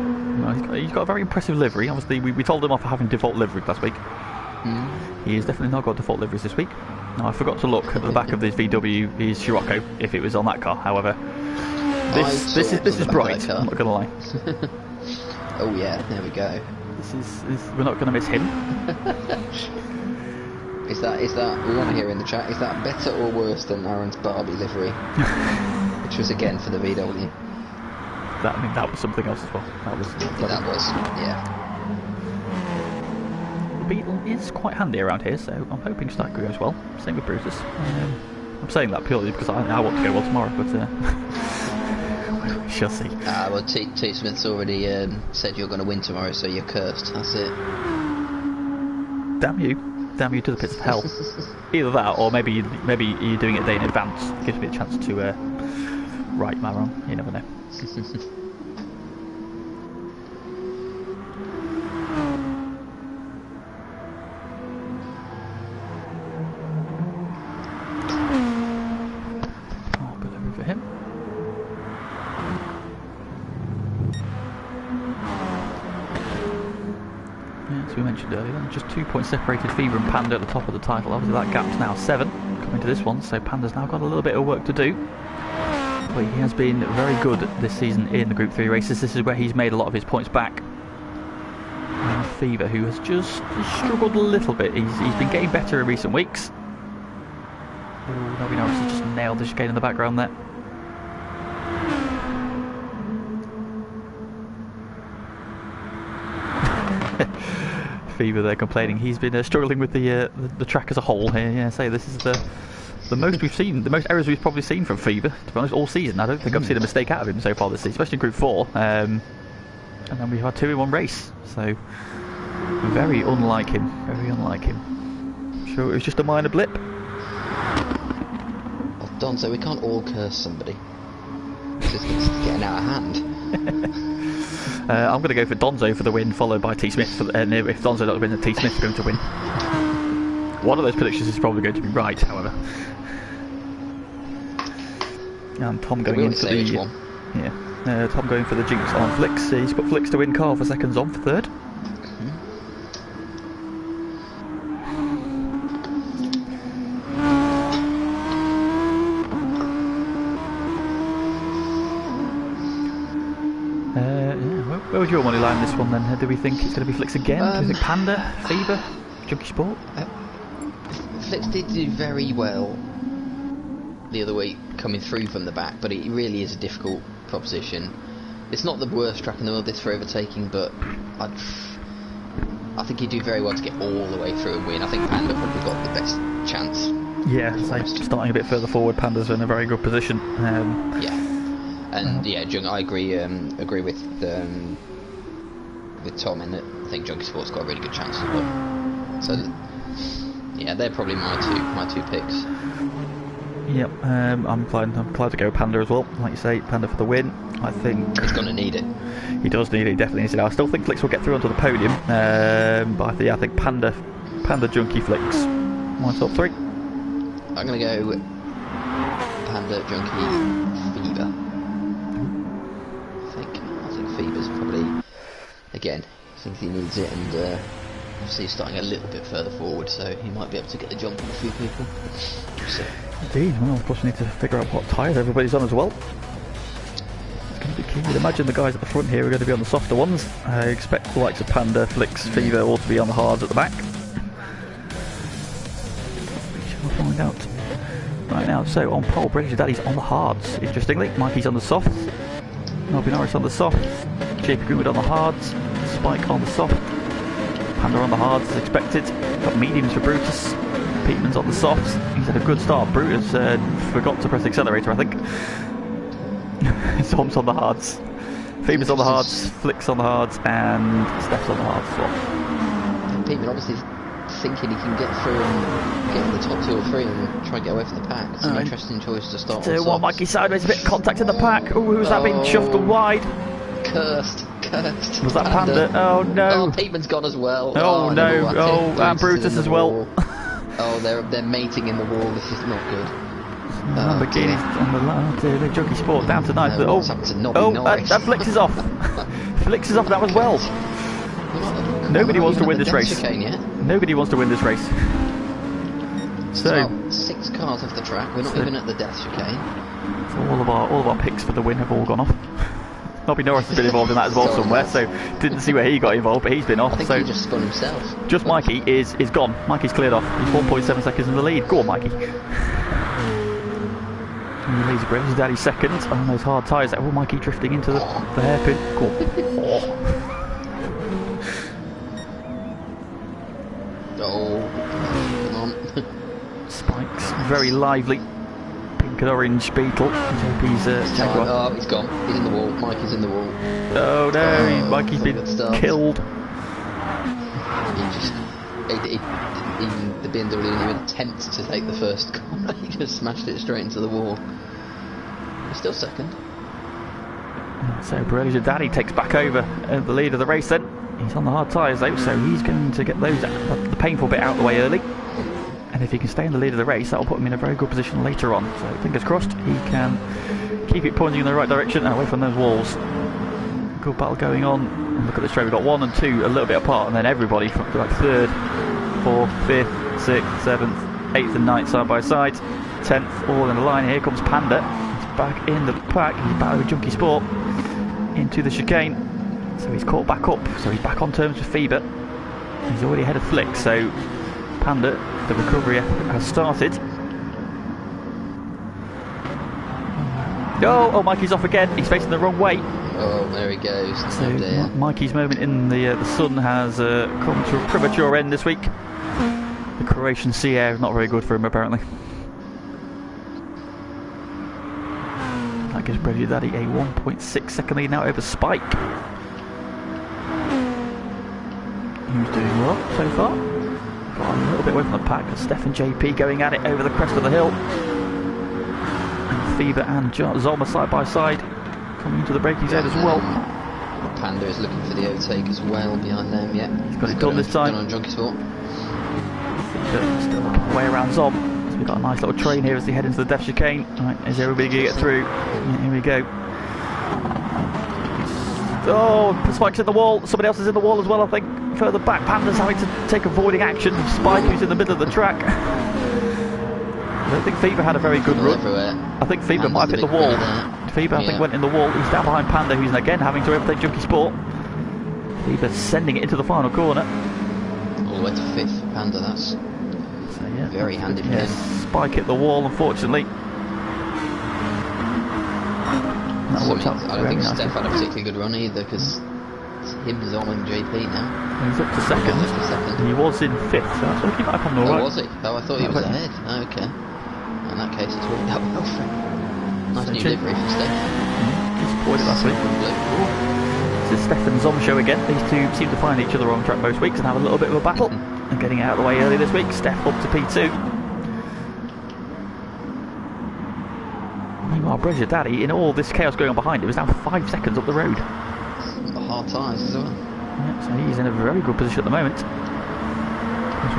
He's got a very impressive livery. Obviously, we told him off for having default livery last week. He has definitely not got default liveries this week. Now, I forgot to look at the back of this VW, his Scirocco, if it was on that car. However, this is bright. I'm not going to lie. Oh yeah, there we go. We're not going to miss him. Is that we want to hear in the chat? Is that better or worse than Aaron's Barbie livery, which was again for the VW? That was something else as well. That was The Beetle is quite handy around here, so I'm hoping Stack goes well. Same with Brutus. I'm saying that purely because I want to go well tomorrow, but we shall see. Well, T Smith's already said you're going to win tomorrow, so you're cursed. That's it. Damn you to the pits of hell. Either that, or maybe you're doing it a day in advance. Gives me a chance to right my wrong. You never know. Good over for him. As we mentioned earlier, just 2 points separated Fever and Panda at the top of the title. Obviously that gap's now 7 coming to this one, so Panda's now got a little bit of work to do. But he has been very good this season in the Group 3 races. This is where he's made a lot of his points back. And Fever, who has just struggled a little bit. He's been getting better in recent weeks. Oh, nobody knows, he just nailed the chicane in the background there. Fever there complaining. He's been struggling with the track as a whole here. Yeah, say this is the most we've seen, the most errors we've probably seen from Fever, to be honest, all season. I don't think I've seen a mistake out of him so far this season, especially in Group 4. And then we've had 2 in 1 race, so very unlike him. Very unlike him. I'm sure it was just a minor blip. Well, Don, so we can't all curse somebody. It's just getting out of hand. I'm going to go for Donzo for the win, followed by T Smith. And if Donzo doesn't win, then T Smith's going to win. One of those predictions is probably going to be right, however. And Tom going in for the Tom going for the jinx on Flix. He's put Flix to win, Carl for seconds on for third. Where would your money lie in this one then? Do we think it's going to be Flix again? Do you think Panda, Fever, Junkie Sport? Flix did do very well the other week coming through from the back, but it really is a difficult proposition. It's not the worst track in the world this for overtaking, but I think he'd do very well to get all the way through and win. I think Panda probably got the best chance. Yeah, so starting a bit further forward, Panda's in a very good position. And yeah, Jung, I agree with Tom in that think Junkie Sport's got a really good chance as well. So, yeah, they're probably my two picks. Yep, I'm inclined to go Panda as well. Like you say, Panda for the win. I think he's going to need it. He does need it. He definitely needs it. I still think Flicks will get through onto the podium, but I think Panda, Junkie, Flicks. My top three. I'm going to go Panda, Junkie, Fever. I think Fever's probably, again, I think he needs it, and obviously he's starting a little bit further forward, so he might be able to get the jump on a few people. So. Indeed. Well, of course we need to figure out what tyres everybody's on as well. It's going to be key. You'd imagine the guys at the front here are going to be on the softer ones. I expect the likes of Panda, Flicks, Fever all to be on the hards at the back. We shall find out. Right now, so on pole, British Daddy's on the hards. Interestingly, Mikey's on the softs. Nobby Norris on the soft. JP Greenwood on the hards. Spike on the soft. Panda on the hards as expected. Got mediums for Brutus. Peatman's on the softs. He's had a good start. Brutus forgot to press the accelerator, I think. Tom's on the hards. Fever's on the hards. Flick's on the hards. And Steph's on the hards as well. Peatman obviously thinking he can get through and get in the top 2 or 3 and try and get away from the pack. It's an interesting choice to start with. Mikey sideways, a bit of contact in the pack. Oh, who's that being shoved wide? Cursed. Was that Panda? Oh no. Oh, Peatman's gone as well. Oh no. Oh, and Brutus as well. Oh, they're mating in the wall. This is not good. Lamborghini's on the line. The Junkie Sport down to 9th. That Flicks is off. Flicks is off that as well. Nobody wants to win this race. Nobody wants to win this race. So, 6 cars off the track. We're not even at the death chicane. So all of our picks for the win have all gone off. Nobby Norris has been involved in that as well somewhere, so didn't see where he got involved, but he's been off. I think he just spun himself. Just Mikey is gone. Mikey's cleared off. He's 1.7 seconds in the lead. Go on, Mikey. He leads British Daddy second on those hard tyres. Oh, Mikey drifting into the hairpin. Go on. Oh, come on. Spikes, very lively. Pink and orange Beetle. JP's Jaguar. Oh, he's gone. He's in the wall. Mikey's in the wall. Oh no, Mikey's been killed. The BMW didn't even attempt to take the first corner. He just smashed it straight into the wall. He's still second. So British Daddy takes back over the lead of the race then. He's on the hard tyres though, so he's going to get those the painful bit out of the way early. And if he can stay in the lead of the race, that'll put him in a very good position later on. So fingers crossed, he can keep it pointing in the right direction and away from those walls. Good battle going on. And look at this straight, we've got 1 and 2 a little bit apart, and then everybody from like 3rd, 4th, 5th, 6th, 7th, 8th and 9th side by side. 10th all in the line. Here comes Panda. He's back in the pack. He's battling with Junkie Sport into the chicane. So he's caught back up. So he's back on terms with Fever. He's already ahead of Flick. So Panda, the recovery has started. Oh, Mikey's off again. He's facing the wrong way. Oh, there he goes. So Mikey's moment in the sun has come to a premature end this week. The Croatian sea air is not very good for him apparently. That gives British Daddy a 1.6 second lead now over Spike. Who's doing well so far? Got a little bit away from the pack. Steph and JP going at it over the crest of the hill. And Fever and Zolma side by side. Coming into the braking zone as well. Panda is looking for the overtake as well behind them, yeah. He's got it done this time. On Junkie Sport. Still looking away around Zom. So we've got a nice little train here as they head into the death chicane. Right, is everybody going to get through? Yeah, here we go. Oh, Spike's in the wall. Somebody else is in the wall as well, I think. Further back, Panda's having to take avoiding action. Spike, who's in the middle of the track. I don't think Fever had a very good run. Everywhere. I think Fever might have hit the wall. Fever, I think, went in the wall. He's down behind Panda, who's again having to overtake Junkie Sport. Fever sending it into the final corner. All the way to 5th, Panda, that's very handy for him. Spike hit the wall, unfortunately. I don't think Steph had a particularly good run either, because it's him, Zom and JP now. He's up to second. He was in 5th, so I thought he might have come alright. Oh, was he? Oh, I thought he was ahead. Oh, okay. In that case, it's worked out well for him. Nice new livery for Steph. Disappointed last week. This is Steph and Zom show again. These two seem to find each other on track most weeks and have a little bit of a battle. And getting out of the way early this week, Steph up to P2. Meanwhile, Brezia Daddy, in all this chaos going on behind him, is now 5 seconds up the road. The hard tyres as well. Yeah, so he's in a very good position at the moment. He's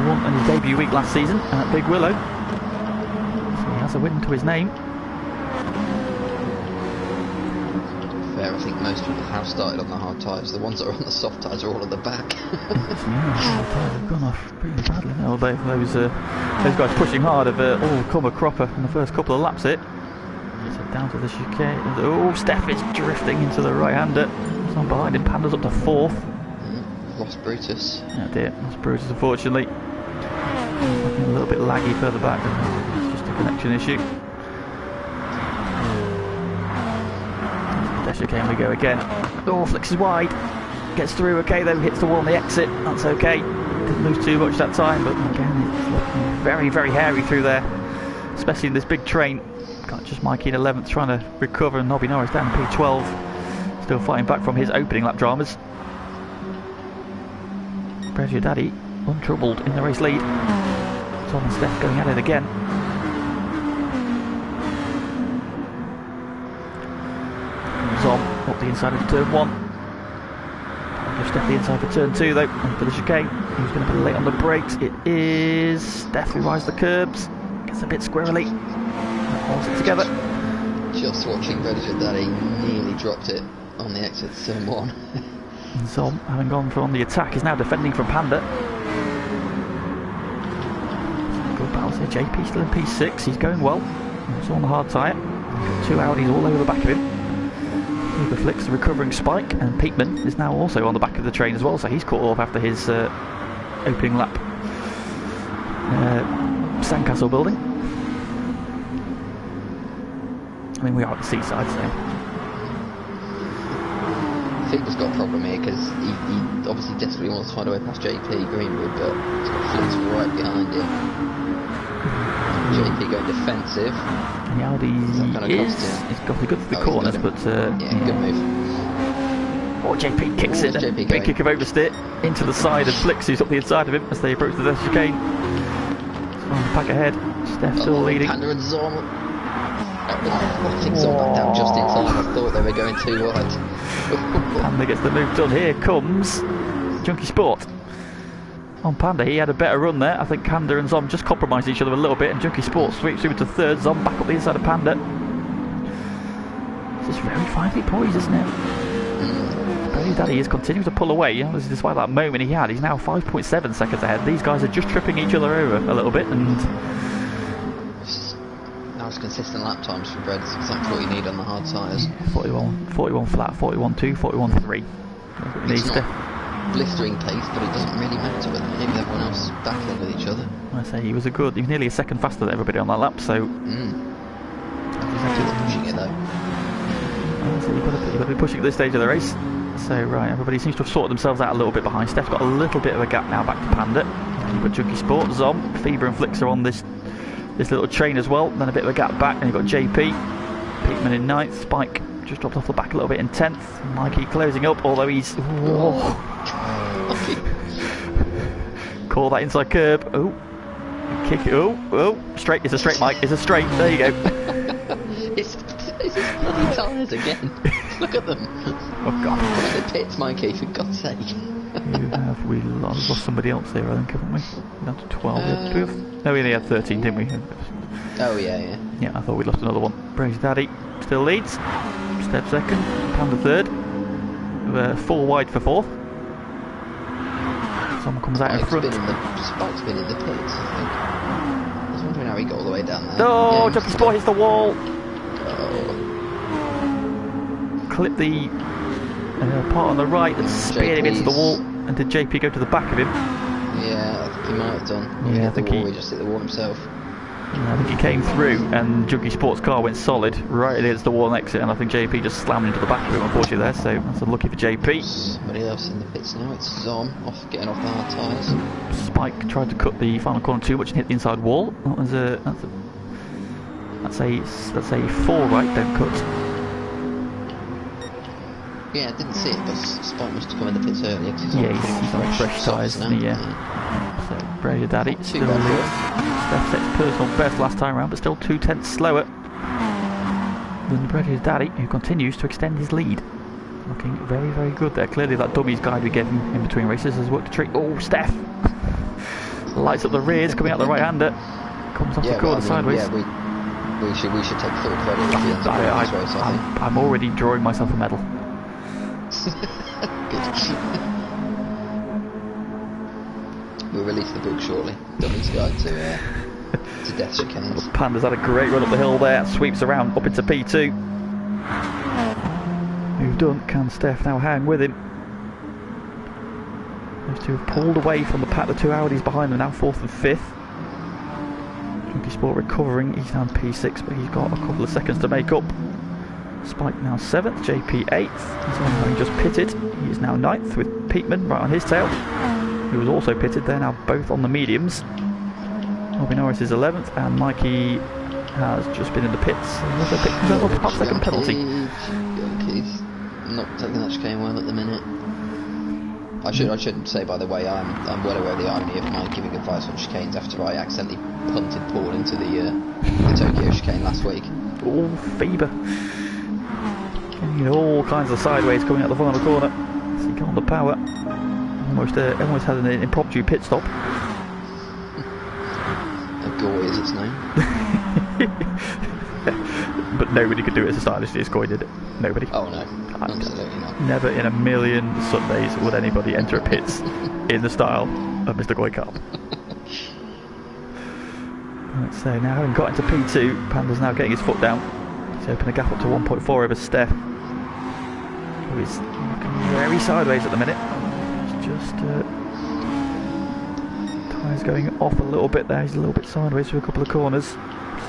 won in his debut week last season at Big Willow. So he has a win to his name. Fair, I think most people have started on the hard tyres. The ones that are on the soft tyres are all at the back. Yeah, the tyres have gone off pretty badly now. Those guys pushing hard have all come a cropper in the first couple of laps. So down to the chicane. Oh, Steph is drifting into the right-hander. Someone behind him. Panda's up to 4th. Lost Brutus. Oh dear, lost Brutus unfortunately. Looking a little bit laggy further back. It's just a connection issue. Down chicane we go again. Oh, flicks is wide. Gets through okay though, hits the wall on the exit. That's okay. Didn't lose too much that time, but again, it's looking very, very hairy through there. Especially in this big train. Got just Mikey in 11th trying to recover, and Nobby Norris down to P12. Still fighting back from his opening lap dramas. Brezia Daddy untroubled in the race lead. Tom and Steph going at it again. Zom up the inside of turn 1. I'll give Steph the inside for turn 2 though, and for the chicane. He's going to be late on the brakes. It is Steph who rides the curbs. Gets a bit squirrely. Holds it together. Just watching Brezia Daddy nearly dropped it on the exit to turn 1. Zom, having gone from the attack, is now defending from Panda. Good battle here. JP still in P6. He's going well. He's on the hard tyre. Got 2 Audis all over the back of him. Uber Flicks, the recovering Spike, and Peatman is now also on the back of the train as well, so he's caught off after his opening lap. Sandcastle building. I mean, we are at the Seaside, so... Fever's got a problem here because he obviously desperately wants to find a way past JP Greenwood, but he's got Flicks right behind him. JP going defensive. And the Audi he's got to go to the corners, but yeah, good move. Oh, JP kicks it. JP Big kick of oversteer into the side of Flicks, who's up the inside of him as they approach the chicane. Back ahead. Steph still leading. Panda and Zom. I think Zom back down just in time. I thought they were going too wide. Panda gets the move done. Here comes Junkie Sport. On Panda, he had a better run there. I think Panda and Zom just compromised each other a little bit, and Junkie Sport sweeps through to 3rd. Zom back up the inside of Panda. This is very finely poised, isn't it? Brezia Daddy is continuing to pull away. Despite that moment he had, he's now 5.7 seconds ahead. These guys are just tripping each other over a little bit, and nice consistent lap times for Breds. Exactly what you need on the hard tyres. 41 flat, 41.2, 41.3. It's not blistering pace, but it doesn't really matter with everyone else battling with each other. I say he was nearly a second faster than everybody on that lap, so... Exactly what's pushing it though. So you've got to be pushing at this stage of the race. So right, everybody seems to have sorted themselves out a little bit behind. Steph's got a little bit of a gap now back to Panda. You've got Junkie Sport, Zom, Fever and Flicks are on this little train as well. Then a bit of a gap back, and you've got JP, Peatman in 9th, Spike just dropped off the back a little bit in 10th. Mikey closing up, although he's... Call that inside curb. Oh, kick it. Oh, straight. It's a straight, Mike. It's a straight. There you go. It's his bloody tyres again. Look at them. Oh God. The pits, Mikey, for God's sake. We lost somebody else there, I think, haven't we? Down to 12. No, we only had 13, didn't we? Oh yeah. Yeah, I thought we'd lost another one. Brezia Daddy still leads. Step 2nd. Panda 3rd. 4 wide for 4th. Someone comes out in front. Spike's been in the pits, I think. I was wondering how he got all the way down there. Oh, yeah, Junkie Sport hits the wall. Oh. Clip the part on the right and speared him into the wall. And did JP go to the back of him? Yeah, I think he might have done. Yeah, I think he just hit the wall himself. I think he came through and Junkie Sport's car went solid right against the wall and exit, and I think JP just slammed into the back of him, unfortunately, there, so that's unlucky for JP. Somebody else in the pits now. It's Zom getting off the hard tyres. Spike tried to cut the final corner too much and hit the inside wall. That's a 4 right, don't cut. Yeah, I didn't see it, but Spike must have come in the pits earlier because he's on fresh tyres, isn't he? Yeah. So, Brady Daddy still leads. Steph sets personal best last time around, but still 2/10 slower than Brady Daddy, who continues to extend his lead. Looking very, very good there. Clearly, that dummies guide we gave him in between races has worked a treat. Oh, Steph! Lights up the rears, coming out the right-hander. Comes off the corner sideways. Yeah, we should take full credit if he ends up winning this race, I think. I'm already drawing myself a medal. Good. We'll release the book shortly. Dummy's Guide to Death Chicanes. Panda's had a great run up the hill there. Sweeps around up into P2. Moved done. Can Steph now hang with him? Those two have pulled away from the pack. The two Audis behind them now 4th and 5th. Junkie Sport recovering. He's now P6, but he's got a couple of seconds to make up. Spike now 7th, JP 8th. He's only just pitted. He is now 9th with Peatman right on his tail, who was also pitted. They're now both on the mediums. Robbie Norris is 11th, and Mikey has just been in the pits. He also picked himself up half-second penalty. Yankees not taking that chicane well at the minute. I should say, by the way, I'm well aware of the irony of my giving advice on chicanes after I accidentally punted Paul into the Tokyo chicane last week. Oh, Faber. Getting all kinds of sideways coming out the final corner. So he got on the power. Almost had an impromptu pit stop. Goy is its name. But nobody could do it as stylishly as Goy did it. Nobody. Oh no, absolutely not. Never in a million Sundays would anybody enter a pits in the style of Mr. Goy Carp. Right, so now having got into P2, Panda's now getting his foot down. He's opened a gap up to 1.4 over Steph, who is looking very sideways at the minute. It's just tyres going off a little bit there. He's a little bit sideways through a couple of corners.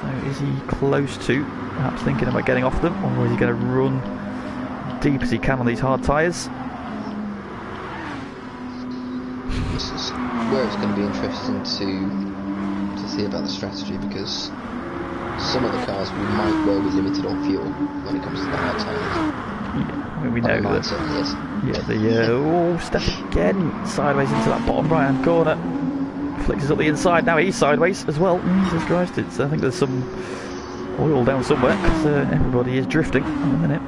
So is he close to perhaps thinking about getting off them, or is he going to run deep as he can on these hard tyres? This is where it's going to be interesting to see about the strategy, because some of the cars we might well be limited on fuel when it comes to the hard tyres. Yeah, I mean, we know that. Yes. Yeah, oh, Steph again sideways into that bottom right hand corner. Flicks us up the inside. Now he's sideways as well. Jesus Christ, I think there's some oil down somewhere, because everybody is drifting at the minute.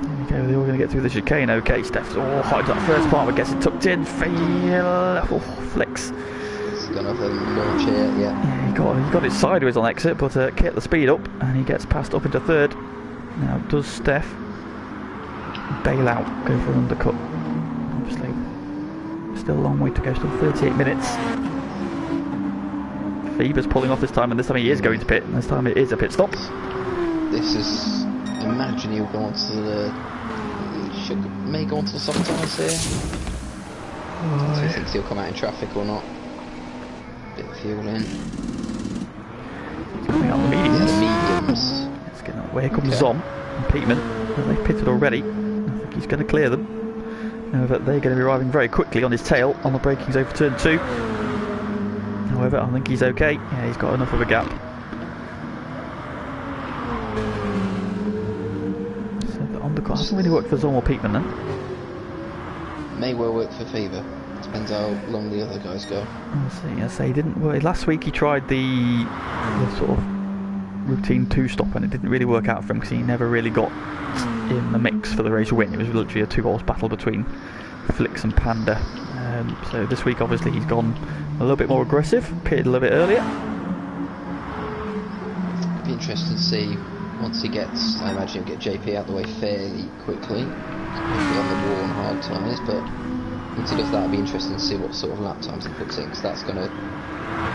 There we go, they're all going to get through the chicane. Okay, Steph's all hot to that first part, but gets it tucked in. Flicks. It's gone off a launch here, yeah. He got it sideways on exit, but kept the speed up, and he gets passed up into 3rd. Now, does Steph bail out, go for an undercut? Obviously, still a long way to go, still 38 minutes. Phoebe's pulling off this time, and this time he is going to pit, and this time it is a pit stop. This is... imagine he'll go on to the... may go on to the soft tyres here. So he thinks he'll come out in traffic or not. Bit of fuel in. Coming out the mediums. Yeah, the mediums. Let's get that way. Here comes Zom and Peatman. They've pitted already. I think he's going to clear them. However, they're going to be arriving very quickly on his tail on the brakings over turn 2. However, I think he's okay. Yeah, he's got enough of a gap. So the undercut hasn't really worked for Zom or Peatman then. May well work for Fever. Depends how long the other guys go. Let's see. I say he didn't work. Last week he tried the sort of routine 2-stop, and it didn't really work out for him because he never really got in the mix for the race win. It was literally a 2-horse battle between Flicks and Panda. So this week obviously he's gone a little bit more aggressive, pitted a little bit earlier. It'd be interesting to see once he gets, I imagine he'll get JP out the way fairly quickly. Maybe on the worn hard tyres, but once he does that, it'd be interesting to see what sort of lap times he puts in, because that's going to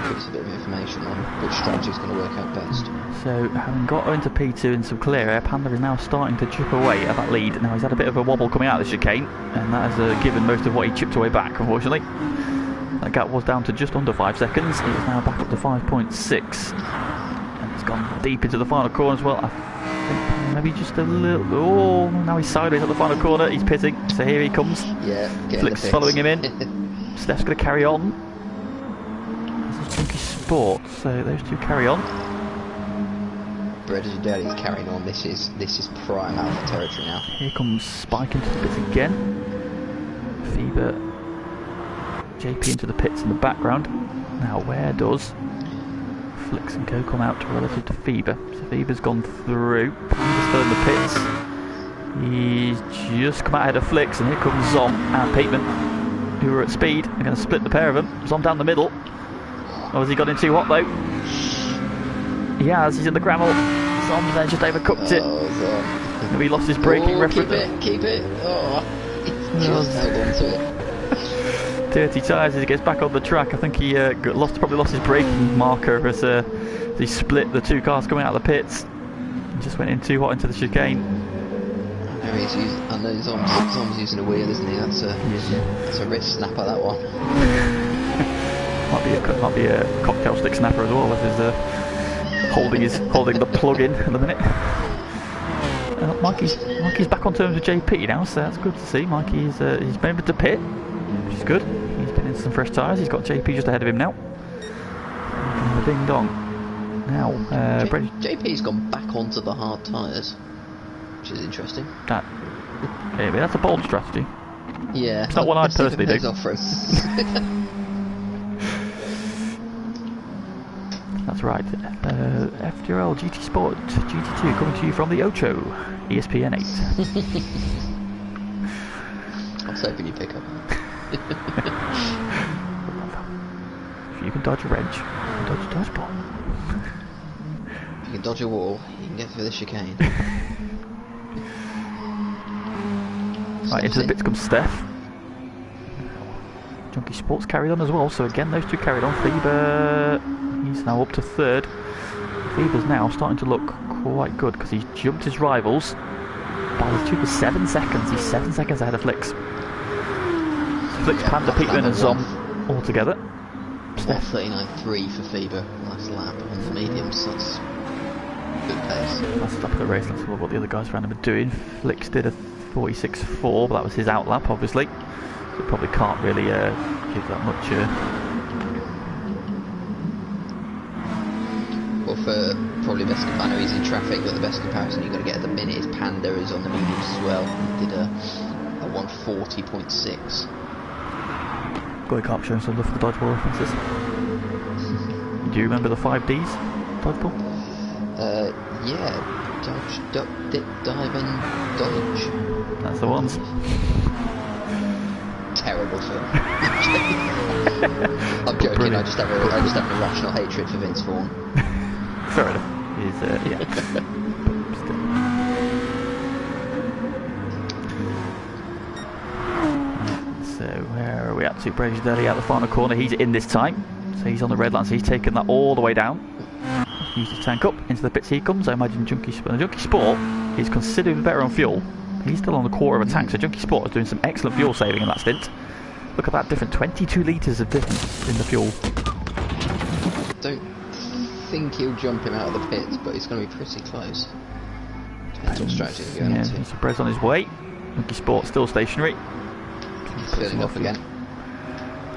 give us a bit of information on which strategy is going to work out best. So, having got into P2 in some clear air, Panda is now starting to chip away at that lead. Now, he's had a bit of a wobble coming out of the chicane, and that has given most of what he chipped away back, unfortunately. That gap was down to just under 5 seconds. It is now back up to 5.6. And it's gone deep into the final corner as well. I think maybe just a little... Oh, now he's sideways at the final corner. He's pitting, so here he comes. Yeah, Flick's following him in. Steph's going to carry on. This is Junkie Sport, so those two carry on. British Daddy is carrying on. This is prime alpha territory now. Here comes Spike into the pits again. Fever, JP into the pits in the background. Now where does Flix and Co come out relative to Fever? So Fever's gone through. Panda's still in the pits. He's just come out ahead of Flix, and here comes Zom and Pateman, who are at speed. They're going to split the pair of them. Zom down the middle. Oh, has he got in too hot though? He has. He's in the gravel. Zom there just overcooked it. Zom. He lost his braking reference. Keep it. Oh, he just held on to it. Dirty tyres as he gets back on the track. I think he probably lost his braking marker as he split the two cars coming out of the pits. He just went in too hot into the chicane. I know Zom's using a wheel, isn't he? That's a wrist snapper, that one. might be a cocktail stick snapper as well, with his holding the plug in at the minute. Mikey's back on terms with JP now, so that's good to see. Mikey's he's been able to pit, which is good. He's been into some fresh tyres. He's got JP just ahead of him now. The ding dong. Now, JP's gone back onto the hard tyres, which is interesting. That's a bold strategy. Yeah, it's not what I'd personally do. That's right. FTRL GT Sport GT2 coming to you from the Ocho ESPN 8. I was hoping you pick up. If you can dodge a wrench, you can dodge a dodgeball. If you can dodge a wall, you can get through the chicane. Right, into the pits comes Steph. Junkie Sports carried on as well, so again those two carried on. Fever, he's now up to third. Fever's now starting to look quite good because he's jumped his rivals by the 2 to 7 seconds. He's 7 seconds ahead of Flix. Flix, Panda, Peterman and Zom all together. 1:39.3 for Fever last lap on the mediums. That's good pace. Last lap of the race. Let's look what the other guys around him are doing. Flix did a 46.4, but that was his out lap, obviously. So probably can't really give that much. Well, for probably best comparison, he's in traffic, but the best comparison you've got to get at the minute is Panda is on the mediums as well. He did a 1:40.6. Boy, can't show some love for the dodgeball references. Do you remember the 5Ds dodgeball? Yeah. Dodge, duck, dip, dive and dodge. That's the ones. Terrible film. I'm joking. Brilliant. I just have an irrational hatred for Vince Vaughn. Fair enough. He's yeah. So where are we at to? British Daddy out the final corner. He's in this time. So he's on the red line. So he's taken that all the way down. Use his tank up, into the pits he comes. I imagine Junkie Sport is considerably better on fuel. He's still on the quarter of a tank, so Junkie Sport is doing some excellent fuel saving in that stint. Look at that difference, 22 litres of difference in the fuel. Don't think he'll jump him out of the pits, but he's going to be pretty close. Depends what strategy he's going into. So Brez on his way. Junkie Sport still stationary. He's filling off again.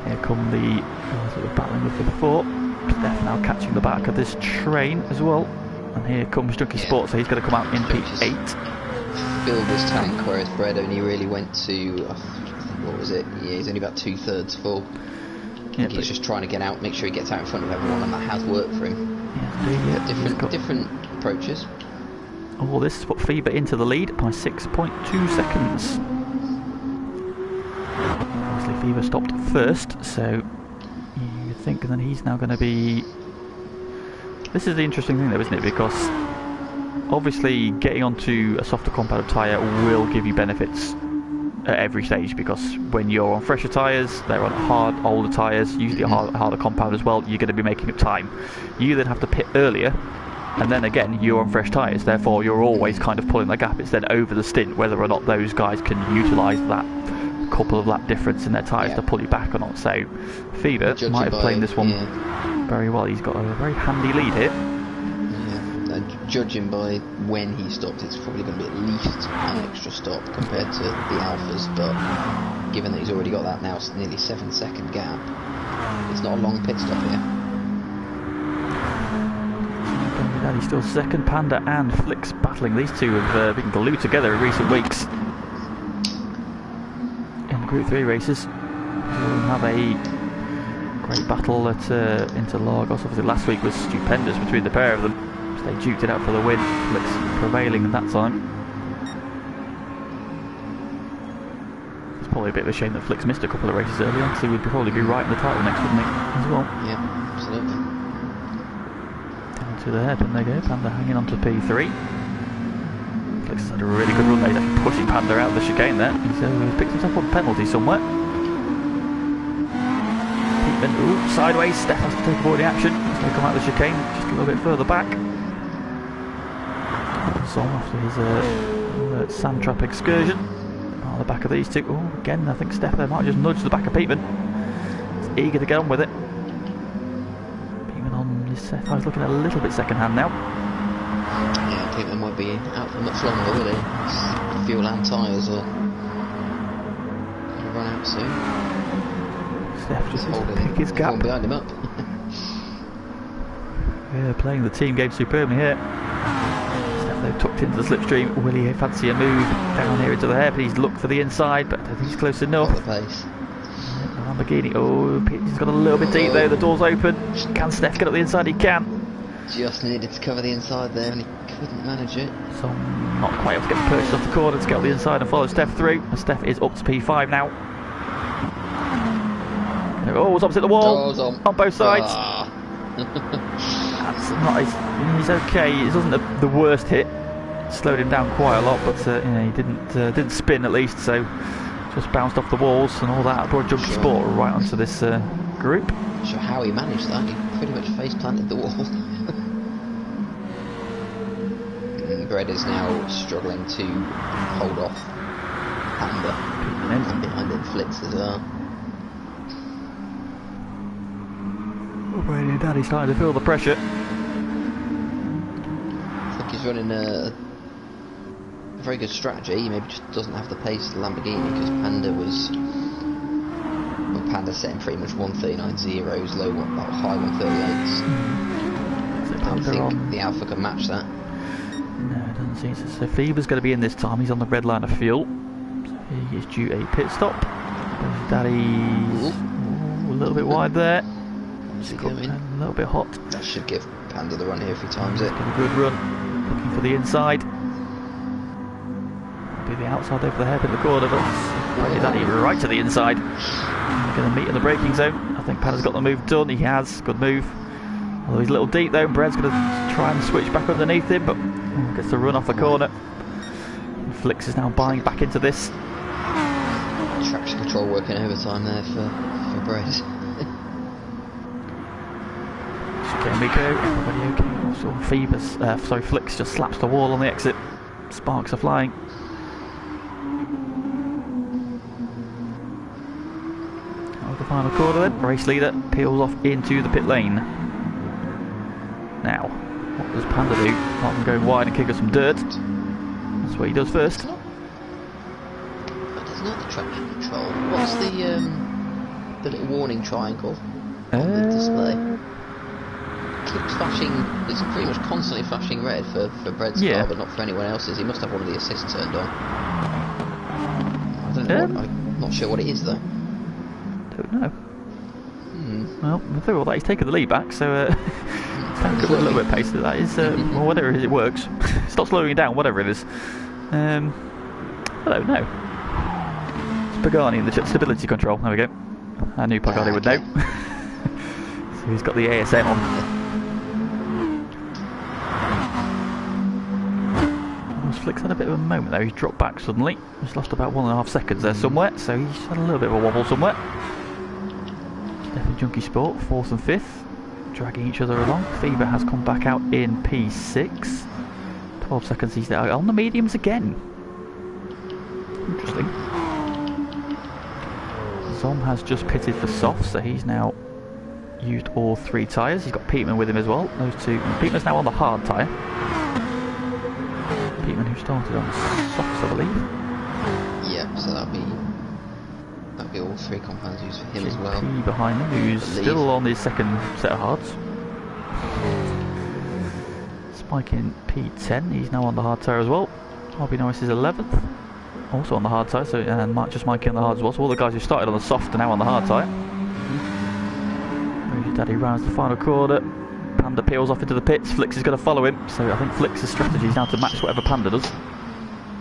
Here come the guys that were battling with before. Steph now catching the back of this train as well, and here comes Junkie Sport, so he's going to come out in P8. Filled this tank, whereas Brad only really went to what was it? Yeah, he's only about 2/3 full. He's just trying to get out, make sure he gets out in front of everyone, and that has worked for him. Different approaches. Oh, this has put Fever into the lead by 6.2 seconds. Obviously, Fever stopped first, so. Think, and then he's now going to be. This is the interesting thing, though, isn't it? Because obviously, getting onto a softer compound tyre will give you benefits at every stage. Because when you're on fresher tyres, they're on hard, older tyres, usually a harder compound as well. You're going to be making up time. You then have to pit earlier, and then again, you're on fresh tyres. Therefore, you're always kind of pulling the gap. It's then over the stint whether or not those guys can utilise that couple of lap difference in their tyres to pull you back or not. So Fever might have played this one very well. He's got a very handy lead here. Yeah. Judging by when he stopped, it's probably going to be at least an extra stop compared to the Alphas, but given that he's already got that now nearly 7-second gap, it's not a long pit stop here. Daddy's still second. Panda and Flicks battling. These two have been glued together in recent weeks. In Group 3 races, we'll have a great battle at Interlagos. Obviously last week was stupendous between the pair of them. So they duked it out for the win. Flicks prevailing at that time. It's probably a bit of a shame that Flicks missed a couple of races earlier, because he would probably be right in the title next, wouldn't he, as well? Yeah, absolutely. Down to the hairpin they go. Panda hanging on to P3. Flicks has had a really good run there. He's actually pushing Panda out of the chicane there. He's picked himself up a penalty somewhere. Peatman, ooh, sideways. Steph has to take avoid the action. He's going to come out of the chicane just a little bit further back. So after his sand trap excursion. On the back of these two. Oh, again, I think Steph there might just nudge the back of Peatman. He's eager to get on with it. Peatman on his set. He's looking a little bit second hand now. Yeah, Peatman won't be out for much longer, will he? His fuel and tyres are going to run out soon. Steph just holding pick his gap behind him up. Yeah, playing the team game superbly here. Steph though tucked into the slipstream. Will he fancy a move down here into the hairpin? He's looked for the inside, but I don't think he's close enough. Got the pace. The Lamborghini. Oh, he's got a little bit deep though. The door's open. Can Steph get up the inside? He can. Just needed to cover the inside there, and he couldn't manage it. So not quite able to get the purchase off the corner to get up the inside and follow Steph through. And Steph is up to P5 now. Oh, it's opposite the wall on both sides. Ah. That's not he's okay. It wasn't the worst hit. It slowed him down quite a lot, but you know, he didn't spin at least. So just bounced off the walls and all that. Brought Junkie Sport right onto this group. Not sure how he managed that. He pretty much face planted the wall. Bread is now struggling to hold off Panda, and behind him Flicks as well. Brady and Daddy starting to feel the pressure. I think he's running a very good strategy. He maybe just doesn't have the pace of the Lamborghini, because Panda's setting pretty much 139.0s, low about high 138s. I don't think the Alpha can match that. No, it doesn't seem so. So Fever's going to be in this time. He's on the red line of fuel. So he is due a pit stop. Daddy's a little bit wide there. Is he going? A little bit hot. That should give Panda the run here if he times it. Get a good run. Looking for the inside. Be the outside there for the hairpin in the corner, but Daddy right to the inside. They're going to meet in the braking zone. I think Panda's got the move done. He has. Good move. Although he's a little deep though. Brad's going to try and switch back underneath him, but gets the run off the corner. And Flicks is now buying back into this. Traction control working overtime there for Brad. Okay, Miko, everybody okay? Also, Flicks just slaps the wall on the exit. Sparks are flying. Over the final corner then. Race leader peels off into the pit lane. Now, what does Panda do? Apart from going wide and kick us some dirt. That's what he does first. It's not the traction control. What's the little warning triangle on the display? Keeps flashing. It's pretty much constantly flashing red for Brad's car, but not for anyone else's. He must have one of the assists turned on. I don't know. I'm not sure what it is though. Don't know. Well, through all that, he's taken the lead back, so Panda a little bit pace. That is, well, whatever it is, it works. Stop slowing it down, whatever it is. I don't know. It's Pagani in the stability control. There we go. I knew Pagani would know. So he's got the ASM on. Flicks had a bit of a moment though. He's dropped back suddenly. He's lost about 1.5 seconds there somewhere, so he's had a little bit of a wobble somewhere. Steph and Junkie Sport, 4th and 5th, dragging each other along. Fever has come back out in P6. 12 seconds he's there on the mediums again. Interesting. Zom has just pitted for soft, so he's now used all 3 tyres. He's got Peatman with him as well. Those two. Peatman's now on the hard tyre. Peatman who started on softs, I believe. Yeah, so that'll be all 3 compounds used for him as well. Behind him, who's still on his second set of hards. Spike in P10, he's now on the hard tyre as well. Harvey Norris is 11th, also on the hard tyre, so, and just Mikey on the hard as well. So all the guys who started on the soft are now on the hard tyre. Daddy rounds the final corner. Panda peels off into the pits. Flix is going to follow him, so I think Flix's strategy is now to match whatever Panda does.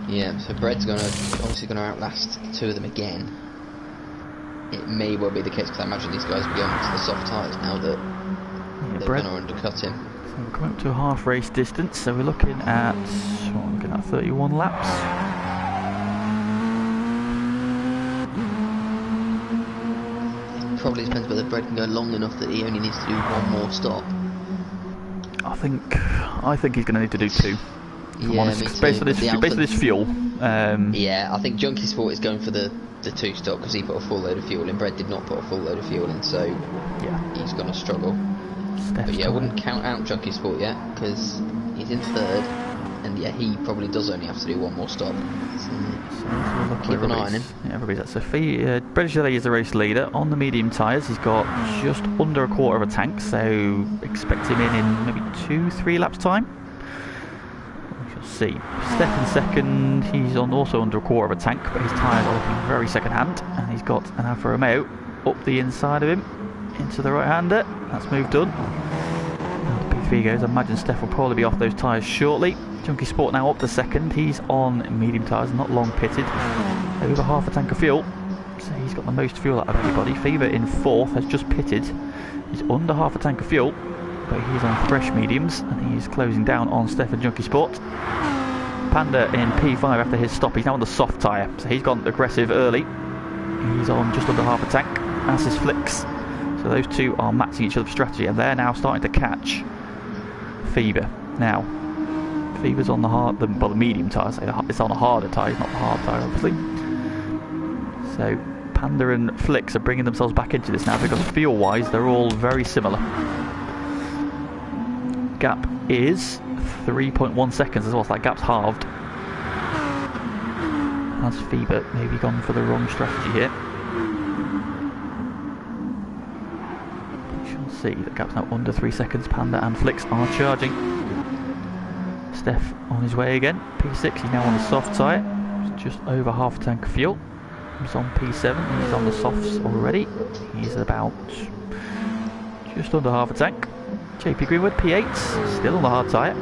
Yeah, so Bread's obviously going to outlast the two of them again. It may well be the case, because I imagine these guys will be going to the soft tyres now that they're going to undercut him. So we're coming up to a half race distance, so we're looking at 31 laps. Probably depends whether Bread can go long enough that he only needs to do one more stop. I think he's going to need to do 2. Yeah, me too. Based on his fuel. Yeah, I think Junkie Sport is going for the 2 stop because he put a full load of fuel in. Bread did not put a full load of fuel in, so yeah, he's going to struggle. But yeah, I wouldn't count out Junkie Sport yet because he's in 3rd, and yeah, he probably does only have to do one more stop. So keep an eye on him. Yeah, everybody's at British Jelly is the race leader. On the medium tyres, he's got just under a quarter of a tank, so expect him in maybe 2-3 laps time. We shall see. Steph in 2nd, he's also under a quarter of a tank, but his tyres are looking very second-hand, and he's got an Alfa Romeo up the inside of him, into the right-hander. That's moved done. Now the P3 goes. I imagine Steph will probably be off those tyres shortly. Junkie Sport now up to 2nd. He's on medium tyres, not long pitted. Over half a tank of fuel. So he's got the most fuel out of anybody. Fever in 4th has just pitted. He's under half a tank of fuel, but he's on fresh mediums, and he's closing down on Steph and Junkie Sport. Panda in P5 after his stop. He's now on the soft tyre, so he's gone aggressive early. He's on just under half a tank, as is Flix. So those two are matching each other's strategy, and they're now starting to catch Fever. Now, Fever's on the medium tyre, so it's on a harder tyre, not the hard tyre, obviously. So Panda and Flix are bringing themselves back into this now, because fuel-wise, they're all very similar. Gap is 3.1 seconds as well, so that gap's halved. Has Fever maybe gone for the wrong strategy here? See, the gap's now under 3 seconds. Panda and Flix are charging. Steph on his way again. P6, he's now on the soft tyre. Just over half a tank of fuel. He's on P7, he's on the softs already. He's about just under half a tank. JP Greenwood, P8, still on the hard tyre.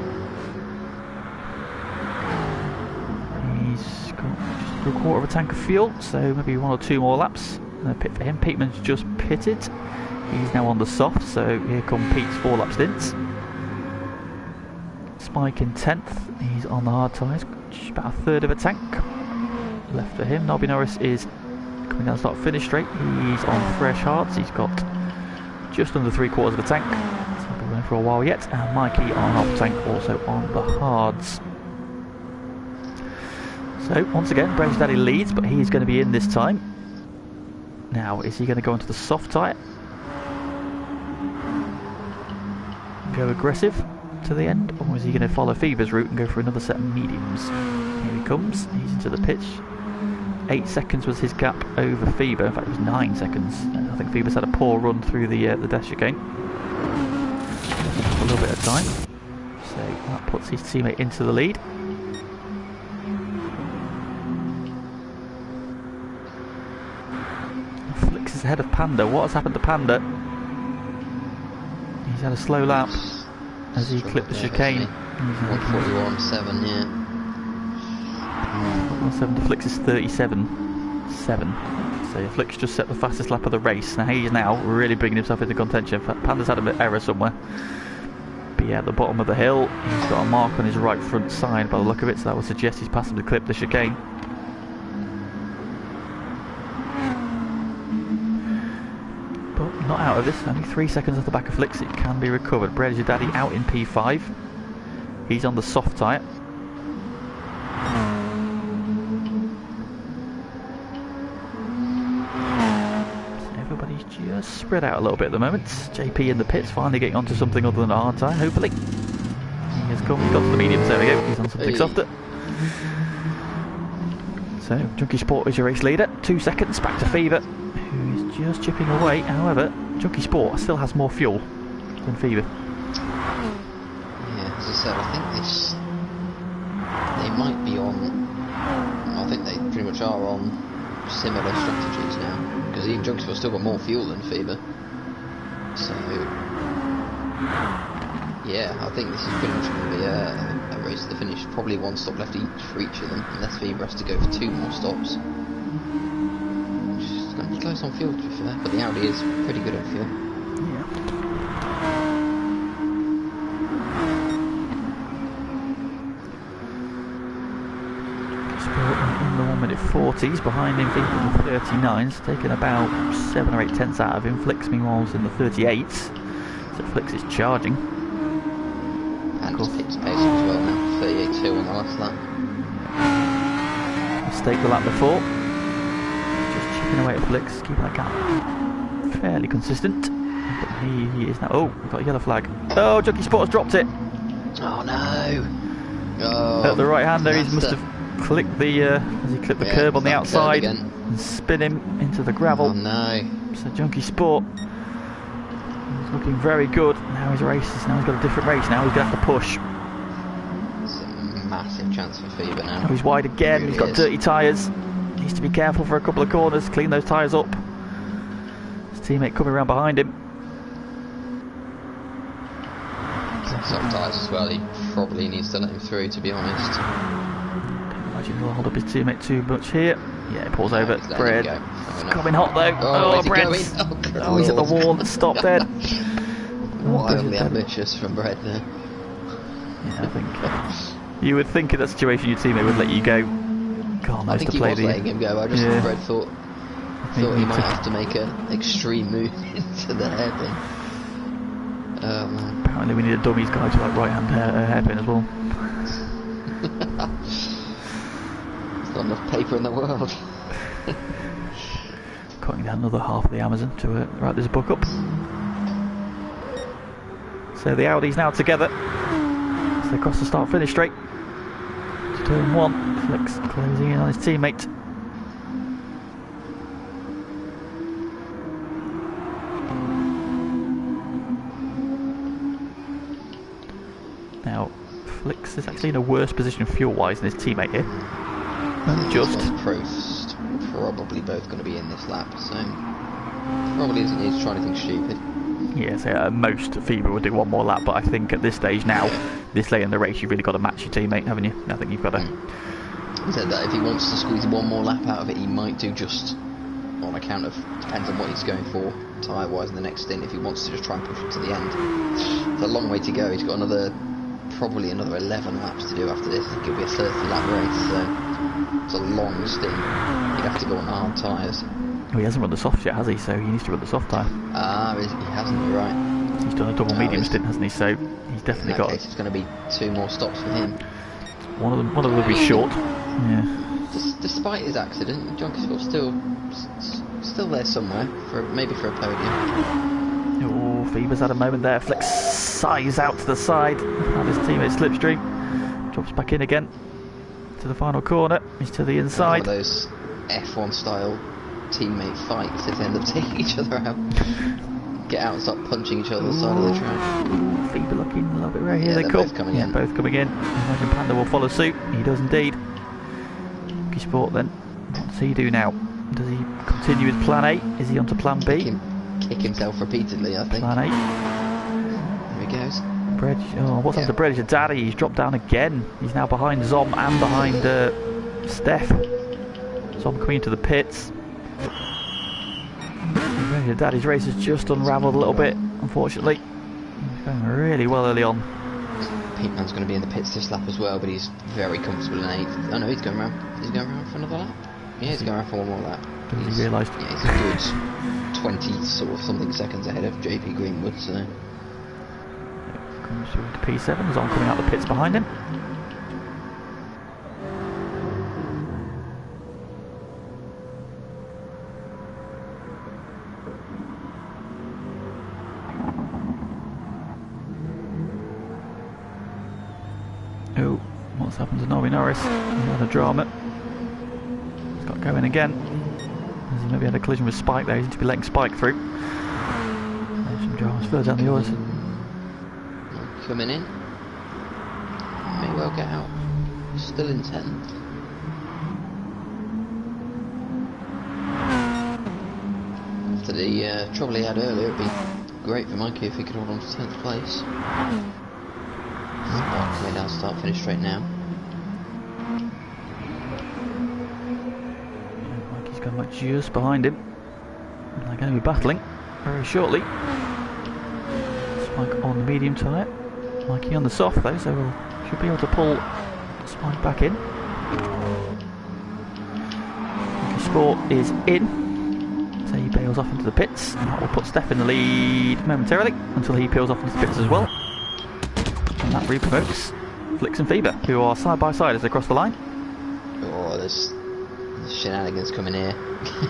He's got just under a quarter of a tank of fuel, so maybe 1 or 2 more laps. No pit for him. Peteman's just pitted. He's now on the soft, so here come Pete's 4 lap stints. Spike in 10th, he's on the hard tyres, just about 1/3 of a tank left for him. Nobby Norris is coming down start finish straight, he's on fresh hards, he's got just under 3/4 of a tank, so he'll be running for a while yet. And Mikey on half tank, also on the hards. So once again, Brain's Daddy leads, but he's going to be in this time. Now, is he going to go into the soft tyre? Go aggressive to the end, or is he going to follow Fever's route and go for another set of mediums? Here he comes, he's into the pitch. 8 seconds was his gap over Fever, in fact it was 9 seconds. I think Fever's had a poor run through the dash again. A little bit of time, so that puts his teammate into the lead. Flix is ahead of Panda. What has happened to Panda? He's had a slow lap as he clipped the chicane. 141.7, yeah. 147 to Flix is 37.7. So Flix just set the fastest lap of the race. Now he's now really bringing himself into contention. Panda's had a bit of error somewhere. But yeah, at the bottom of the hill, he's got a mark on his right front side by the look of it, so that would suggest he's passively clipped the chicane. Not out of this, only 3 seconds off the back of Flix, it can be recovered. Bread is your daddy out in P5. He's on the soft tyre. Everybody's just spread out a little bit at the moment. JP in the pits, finally getting onto something other than a hard tyre, hopefully. He has come, he's got to the mediums, there we go, he's on something softer. So, Junkie Sport is your race leader, 2 seconds, back to Fever, who is just chipping away. However, Junkie Sport still has more fuel than Fever. Yeah, as I said, I think they might be on. I think they pretty much are on similar strategies now, because even Junksport still got more fuel than Fever. So yeah, I think this is pretty much going to be a race to the finish. Probably one stop left each for each of them, unless Fever has to go for 2 more stops. Which is going to be close on fuel, to be fair, but the Audi is pretty good on fuel. Yeah. In the 1:40s, behind him, Fever in the 39s, taking about 7 or 8 tenths out of him. Flicks meanwhile's in the 38s, so Flicks is charging. And just pits pace as well now, 38.2 on the last lap. Mistake the lap before. Just chipping away at Flicks, keeping that gap fairly consistent. But he is now. Oh, we've got a yellow flag. Oh, Junkie Sport has dropped it. Oh no! Oh, At the right hander, he must have clicked the as he clipped the curb on the outside and spin him into the gravel. Oh no! So Junkie Sport is looking very good. Now his races. Now he's got a different race. Now he's going to have to push. It's a massive chance for Fever now. Now he's wide again. He's got dirty tyres. Needs to be careful for a couple of corners. Clean those tyres up. His teammate coming around behind him. Soft tyres as well. He probably needs to let him through, to be honest. Can't imagine he'll hold up his teammate too much here. Yeah, he pulls over. Bread. It's coming hot though. Oh, Bread. Oh, he's at the wall. Stop dead. Wildly ambitious from Bread there. Yeah, I think you would think in that situation your teammate would let you go. God, nice to play I think he was letting him go. I just think Bread thought he might have to make an extreme move into the hairpin. Apparently we need a dummies guy to like right-hand hairpin as well. There's not enough paper in the world. Cutting down another half of the Amazon to write this book up. So the Audi's now together. So they cross the start-finish straight. To turn 1. Flicks closing in on his teammate. Now, Flicks is actually in a worse position fuel-wise than his teammate here. Just. Prost, probably both going to be in this lap, so probably doesn't need to try anything stupid. Yeah, so at most Fever would do one more lap, but I think at this stage now, this late in the race, you've really got to match your teammate, haven't you? I think you've got to. He said that if he wants to squeeze one more lap out of it, he might do just on account of, depends on what he's going for tyre-wise in the next stint, if he wants to just try and push it to the end. It's a long way to go. He's got probably another 11 laps to do after this. I think it'll be a 30-lap race, so it's a long stint. He'd have to go on hard tyres. Well, he hasn't run the softs yet, has he? So he needs to run the soft tyre. He hasn't, you're right. He's done a double medium stint, hasn't he? So he's definitely got. In that case, it's going to be 2 more stops for him. One of them will be short. Yeah. Despite his accident, Junkie Sport's still there somewhere, maybe for a podium. Oh, Fever's had a moment there. Flicks sighs out to the side. And his teammate Slipstream drops back in again to the final corner. He's to the inside. One of those F1 style teammate fights if they end up taking each other out. Get out and start punching each other on the side of the track. Fever looking a little bit right here. Yeah, they they're come. both coming in. Both coming in. I imagine Panda will follow suit. He does indeed. Junkie Sport then. What does he do now? Does he continue with plan A? Is he on to plan B? Kick himself repeatedly, I think. Plan A. There he goes. Bread. Oh, what's happened to Bread? Your daddy. He's dropped down again. He's now behind Zom and behind Steph. Zom coming into the pits. Your daddy's race has just unravelled a little bit, unfortunately. He's going really well early on. Peteman's going to be in the pits this lap as well, but he's very comfortable in 8th. Oh no, he's going around. He's going around for another lap. Yeah, he's going around for one more lap. He's realised. Yeah, he's a good 20 sort of something seconds ahead of JP Greenwood. So comes through to P7. Zom coming out the pits behind him. Oh, what's happened to Norris? He's had a drama. He's got going again. As he maybe had a collision with Spike there. He seems to be letting Spike through. There's some dramas further down the orders. coming in. get out. Still in 10th. After the trouble he had earlier, it'd be great for Mikey if he could hold on to 10th place. Spot coming down, start finish straight now. Mikey's coming up just behind him. They're going to be battling very shortly. Spike on the medium tyre. Mikey on the soft though, so we'll should be able to pull Spike back in. Mikey Sport is in. So he bails off into the pits, and that will put Steph in the lead momentarily until he peels off into the pits as well. And that re-promotes Flix and Fever, who are side by side as they cross the line. Oh, there's shenanigans coming here. Still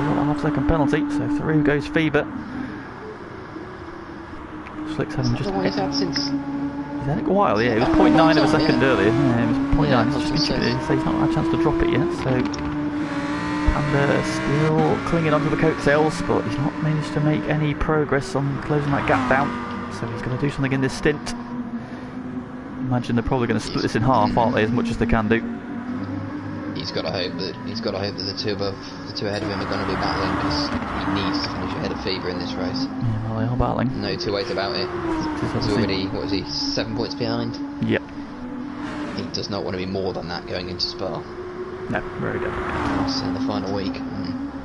got a half-second penalty, so through goes Fever. Flix having just. He's had since. He's had it a while, yeah. It was 0.9 of a second earlier. Yeah, it was 0.9. Yeah, So he's not had a chance to drop it yet. So Panda still clinging onto the coattails, but he's not managed to make any progress on closing that gap down. So he's going to do something in this stint. Imagine they're probably going to split this in half, aren't they? As much as they can do. He's got to hope that the two ahead of him are going to be battling, because he needs to finish ahead of Fever in this race. Yeah, well, they are battling. No two ways about it. He's already, what was he, 7 points behind? Yep. He does not want to be more than that going into Spa. No, very good. It's in the final week.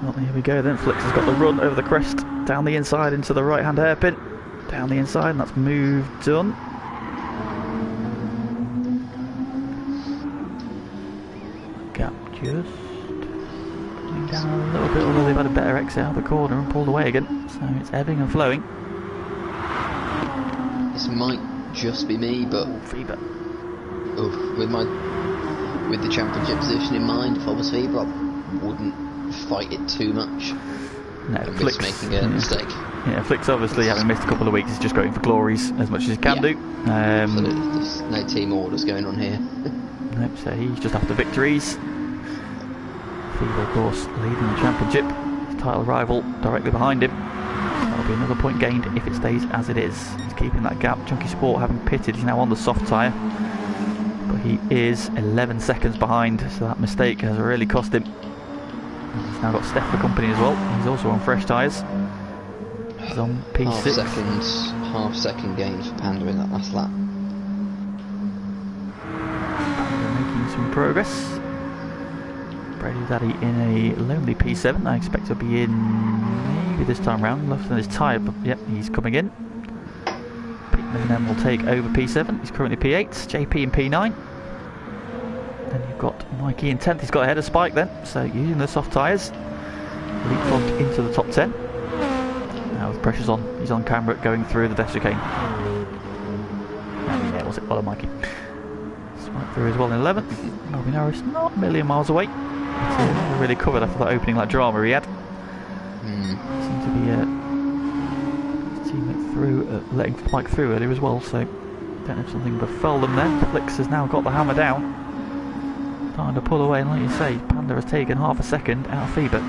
Well, here we go then. Flix has got the run over the crest, down the inside into the right-hand hairpin. Down the inside, and that's moved done. Gap just coming down a little bit, although they've had a better exit out of the corner and pulled away again. So it's ebbing and flowing. This might just be me, but Fever. With the championship position in mind, if I was Fever, I wouldn't fight it too much. No, Flix making a mistake. Yeah, Flix obviously having missed a couple of weeks is just going for glories as much as he can do. Absolutely. There's no team orders going on here. Nope, so he's just after victories. Fever, of course, leading the championship. His title rival directly behind him. That'll be another point gained if it stays as it is. He's keeping that gap. Junkie Sport having pitted, he's now on the soft tyre. But he is 11 seconds behind, so that mistake has really cost him. He's now got Steph for company as well. He's also on fresh tyres. He's on P6. Half second gains for Panda in that last lap. Panda making some progress. Brady Daddy in a lonely P7. I expect he'll be in maybe this time round. Left on his tyre, but yep, he's coming in. Pittman then will take over P7. He's currently P8. JP in P9. Then you've got Mikey in 10th. He's got ahead of Spike then. So using the soft tyres, leapfrogged into the top 10. Now the pressure's on. He's on camera going through the chicane. Yeah, was it? Well, Mikey. Spike through as well in 11th. Melvin Harris not a million miles away. He's really covered after that opening drama he had. Seemed to be his teammate through, letting Spike through earlier as well, so don't know if something befell them then. Flix has now got the hammer down. Starting to pull away, and like you say, Panda has taken half a second out of Fever.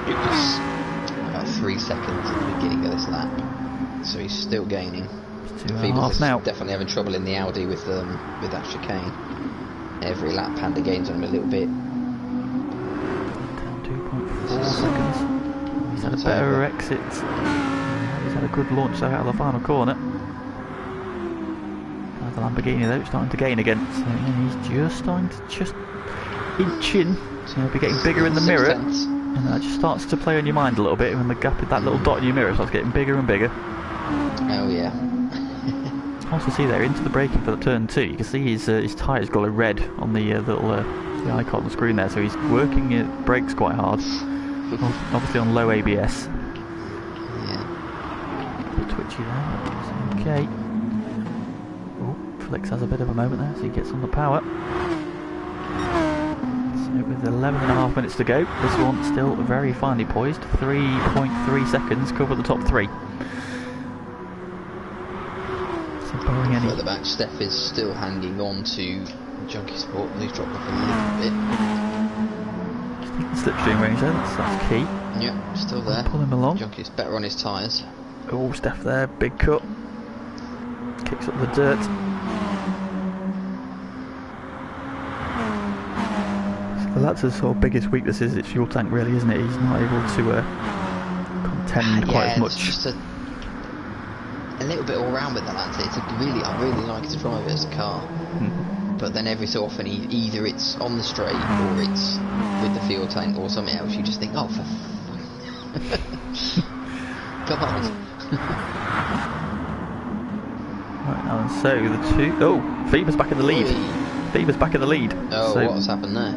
It was about 3 seconds at the beginning of this lap, so he's still gaining. Fever's now. Definitely having trouble in the Audi with that chicane. Every lap Panda gains on him a little bit. 2.4 seconds. He's had a better exit. He's had a good launch out of the final corner. The Lamborghini though, starting to gain again. So yeah, he's just starting to inch in. So he'll be getting bigger in the mirror. And that just starts to play on your mind a little bit when the gap, that little dot in your mirror starts getting bigger and bigger. Oh yeah. Also see there into the braking for the turn 2. You can see his tyres glow red on the little the icon on the screen there. So he's working brakes quite hard. Obviously on low ABS. Yeah. A bit twitchy there. Okay. Oh, Flix has a bit of a moment there, so he gets on the power. So with 11.5 minutes to go, this one still very finely poised. 3.3 seconds cover the top 3. Further back, Steph is still hanging on to Junkie Sport, and he's dropped off a little bit. Slipstream range there, that's key. Yep, still there. Pull him along. Junkie's better on his tyres. Oh, Steph there, big cut. Kicks up the dirt. So that's his sort of biggest weakness, is its fuel tank, really, isn't it? He's not able to contend quite as much. It's just a little bit all round with that Lancer. I really like to drive it as a car. But then every so often, either it's on the straight or it's with the fuel tank or something else. You just think, oh, for come on. Right now, and so the two. Oh, Fever's back in the lead. Fever's back in the lead. Oh, so, what's happened there?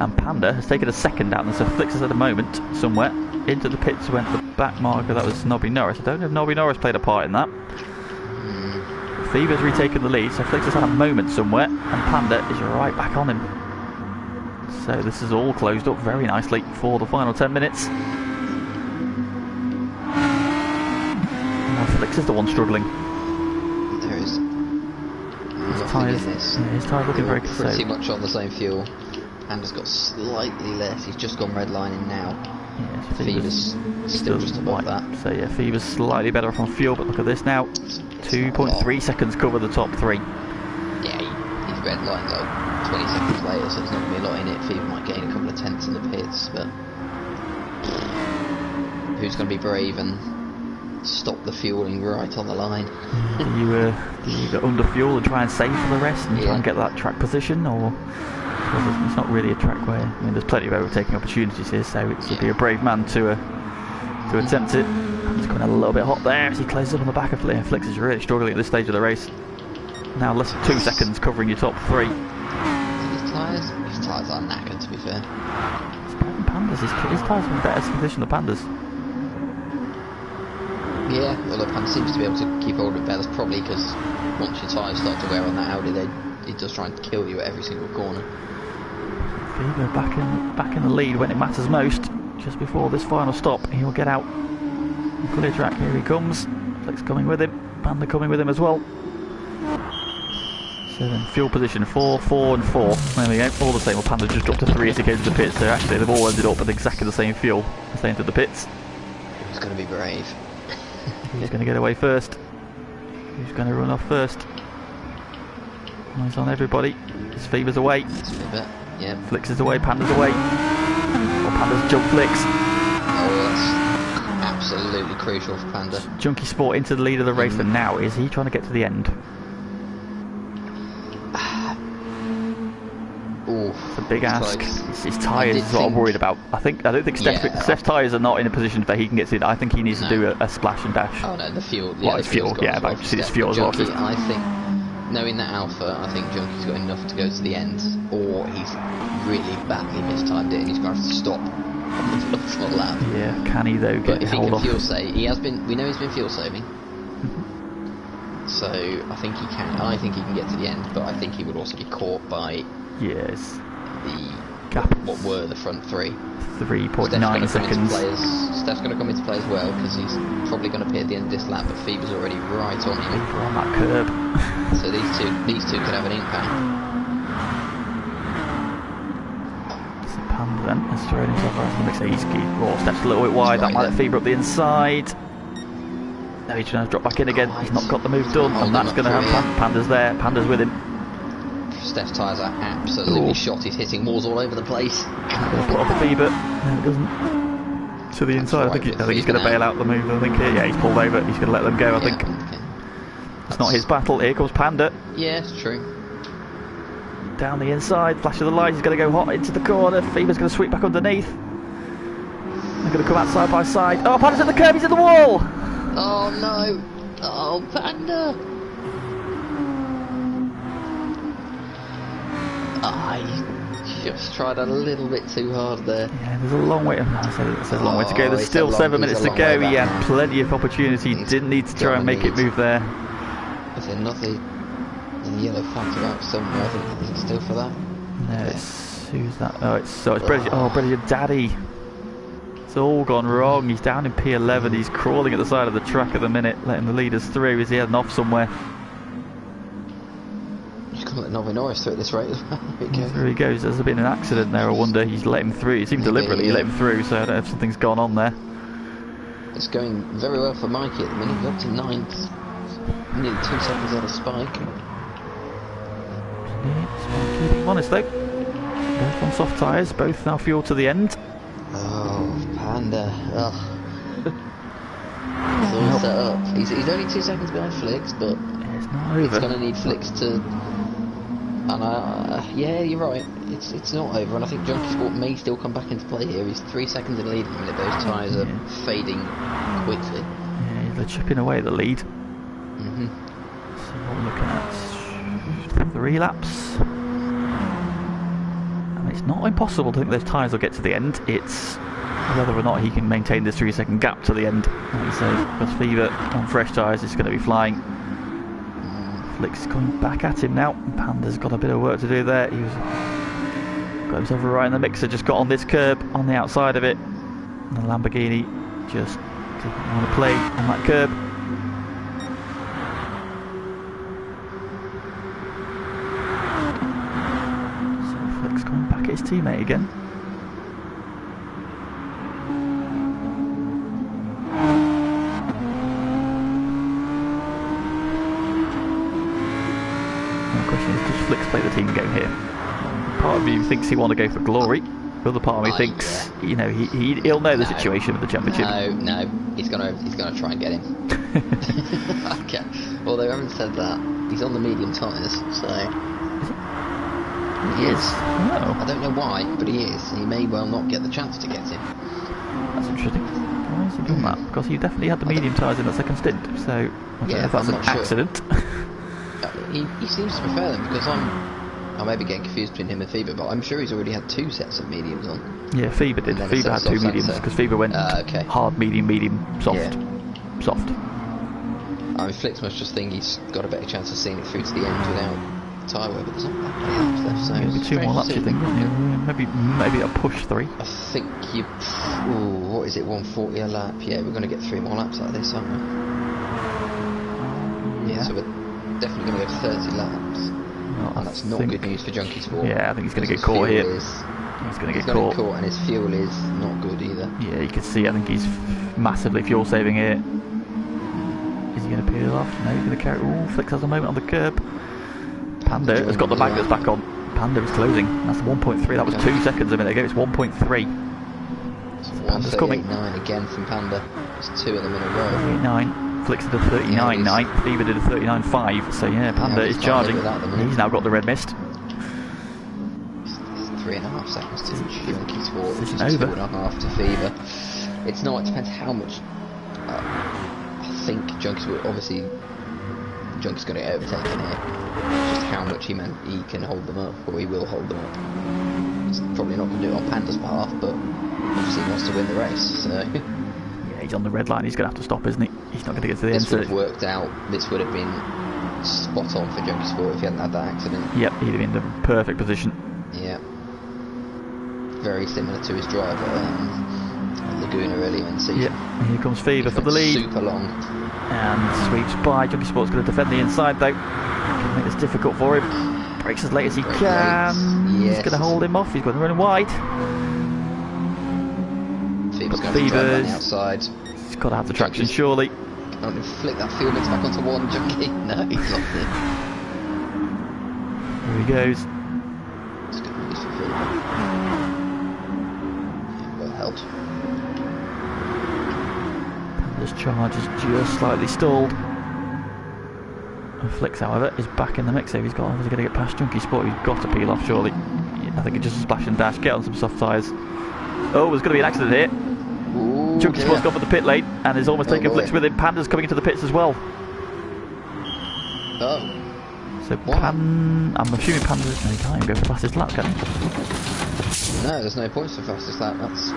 And Panda has taken a second out, and so Flix is at the moment somewhere. Into the pits went the back marker. That was Nobby Norris. I don't know if Nobby Norris played a part in that. Fever's retaken the lead, so Flix has had a moment somewhere, and Panda is right back on him. So this is all closed up very nicely for the final 10 minutes. Now Flix is the one struggling. There is his tyres looking very good. Pretty much on the same fuel. Panda's got slightly less. He's just gone redlining now. Yes, Fever's still just above that. So yeah, Fever's slightly better off on fuel, but look at this now. 2.3 seconds cover the top three. Yeah, he's redlined like 20 seconds later, so there's not going to be a lot in it. Fever might gain a couple of tenths in the pits, but who's going to be brave and stop the fueling right on the line? Do you go under fuel and try and save for the rest and try and get that track position, or it's not really a track where, I mean, there's plenty of overtaking opportunities here, so it would be a brave man to attempt it. He's going a little bit hot there as he closes up on the back of Flix. Flix is really struggling at this stage of the race. Now less than 2 seconds covering your top three. His tyres are knackered, to be fair. It's better than Pandas. His tyres are in better condition than Pandas. Yeah, although Panda seems to be able to keep hold of it better. That's probably because once your tyres start to wear on that Audi, it does try and kill you at every single corner. Fever back in the lead when it matters most. Just before this final stop, he'll get out. Clear track, here he comes. Flix coming with him, Panda coming with him as well. So then fuel position 4, 4 and 4. There we go, all the same. Well, Panda just dropped to 3 as he goes to the pits, so actually they've all ended up with exactly the same fuel as they entered the pits. Who's going to be brave? Who's going to get away first? Who's going to run off first? Eyes on everybody. His Fever's away. Yeah. Flix is away, Panda's away. Or Panda's jump Flix. Oh, that's absolutely crucial for Panda. Junkie Sport into the lead of the race, and now is he trying to get to the end? It's a big ask. His tyres is what I'm worried about. I don't think Steph's tyres are not in a position that he can get to. I think he needs to do a splash and dash. Oh no, the fuel. Yeah, it's fuel. Yeah, but it's fuel as well. I think, knowing that Alpha, I think Junkie's got enough to go to the end, or he's really badly mistimed it and he's going to have to stop on the final lap. Yeah, can he though? But if he can fuel save, we know he's been fuel saving. So I think he can. I think he can get to the end, but I think he would also be caught by the gap. What were the front three? 3.9 seconds. Steph's going to come into play as well because he's probably going to appear at the end of this lap, but Fever's already right on him. On that curb. So these two could have an impact. It's the Panda then has thrown himself out of the mix. Steph's a little bit wide. That might let Fever up the inside. Now he's trying to drop back in again. He's not got the move done, and that's going to have Panda's there. Panda's with him. Steph's tyres are absolutely shot. He's hitting walls all over the place. Put off Fever. No, it doesn't. To the inside. I think he's going to bail out the move. I think yeah, he's pulled over. He's going to let them go. I think it's not his battle. Here comes Panda. Yeah, it's true. Down the inside, flash of the light. He's going to go hot into the corner. Fever's going to sweep back underneath. They're going to come out side by side. Oh, Panda's at the curb. He's at the wall. Oh no! Oh, Panda! I just tried a little bit too hard there. Yeah, there's a long way. There's a long way to go. There's still 7 minutes to go. He had plenty of opportunity. Didn't need to try and make it move there. Is there nothing in the yellow flag about somewhere? I think is it still for that? No, who's that? Oh, it's Brady Daddy. It's all gone wrong. He's down in P11. He's crawling at the side of the track at the minute, letting the leaders through. Is he heading off somewhere? He's going to let Nobby Norris through at this rate as well. There he goes. There's been an accident there. I wonder. He's let him through. It seemed deliberately he let him through, so I don't know if something's gone on there. It's going very well for Mikey at the minute. He's up to 9th. Nearly 2 seconds out of Spike. Keeping him honest though. Both on soft tyres, both now fuel to the end. Oh, Panda. Ugh. It's all set up. He's only 2 seconds behind Flicks, but it's not over. It's going to need Flicks to... And yeah, you're right. It's not over, and I think Junkie Sport may still come back into play here. He's 3 seconds in the lead at the minute. Those tyres are fading quickly. Yeah, they're chipping away at the lead. So what we're looking at 3 laps. And it's not impossible to think those tyres will get to the end. It's whether or not he can maintain this 3-second gap to the end. Like you say, because Fever on fresh tyres is going to be flying. Flicks is coming back at him now. Panda's got a bit of work to do there. He's got himself right in the mixer, just got on this curb on the outside of it. And the Lamborghini just didn't want to play on that curb. So Flicks coming back at his teammate again. Does Flicks play the team game here? Part of me thinks he want to go for glory. The other part of me thinks, you know, he'll know the situation with the championship. No, he's gonna try and get him. Okay. Although having said that, he's on the medium tyres, so he is. Oh. I don't know why, but he is. He may well not get the chance to get him. That's interesting. Why has he done that? Because he definitely had the medium tyres in that second stint. So I don't know if that's an accident. He seems to prefer them, because I may be getting confused between him and Fever, but I'm sure he's already had 2 sets of mediums on. Yeah, Fever did. Fever had 2 mediums, because Fever went hard, medium, soft. Soft. I mean, Flicks must just think he's got a better chance of seeing it through to the end without tyre wear, but there's not that many laps left, so maybe 2 more laps, you think? Maybe a push 3. I think you... Ooh, what is it, 140 a lap? Yeah, we're going to get 3 more laps out of this, aren't we? Yeah, so we're definitely going to go to 30 laps. Well, and that's not good news for Junkie Sport. Yeah, I think he's going to get caught here. He's going to get caught. And his fuel is not good either. Yeah, you can see, I think he's massively fuel saving here. Is he going to peel off? No, he's going to carry... Ooh, Flicks has a moment on the curb. Panda has got the magnets back on. Panda is closing. That's 1.3. That was 2 seconds a minute ago. It's 1.3. Panda's coming. 1:38.9 again from Panda. It's 2 of them in a row. 39. Flicks did a 39.9. Fever did a 39.5. So yeah, Panda is charging. He's now got the red mist. 3.5 seconds to Junkie Sport, which is over. 2.5 to Fever. It's not. It depends how much. I think Junkie Sport, obviously, Junkie's going to get overtaken here. Just how much he can hold them up, or he will hold them up. He's probably not going to do it on Panda's behalf, but obviously he wants to win the race. So. Yeah, he's on the red line. He's going to have to stop, isn't he? He's not going to get to the end. This would have worked out. This would have been spot on for Junkie Sport if he hadn't had that accident. Yep, he'd have been in the perfect position. Yeah. Very similar to his drive at Laguna earlier in the season. Yeah, here comes Fever for the lead. Super long. And sweeps by. Junkie Sport's going to defend the inside though. Can make this difficult for him. Brakes as late as he can. Yes. He's going to hold him off. He's going to run wide. Fever's going to drive on the outside. He's got to have the traction, surely. Can't flick that fuel mix back onto one, Junkie. No, he's not there. Here he goes. It's good release for Fever. Well held. Panda's charge is just slightly stalled. And Flicks, however, is back in the mix. If he's got, he's going to get past Junkie Sport, he's got to peel off, surely. I think it's just a splash and dash, get on some soft tyres. Oh, there's going to be an accident here. Ooh, Junkie Sport's gone for the pit lane and is almost taking Flicks with him. Panda's coming into the pits as well. Oh. So I'm assuming Panda's... No, he can't even go for the fastest lap, can he? No, there's no points for fastest lap. That's...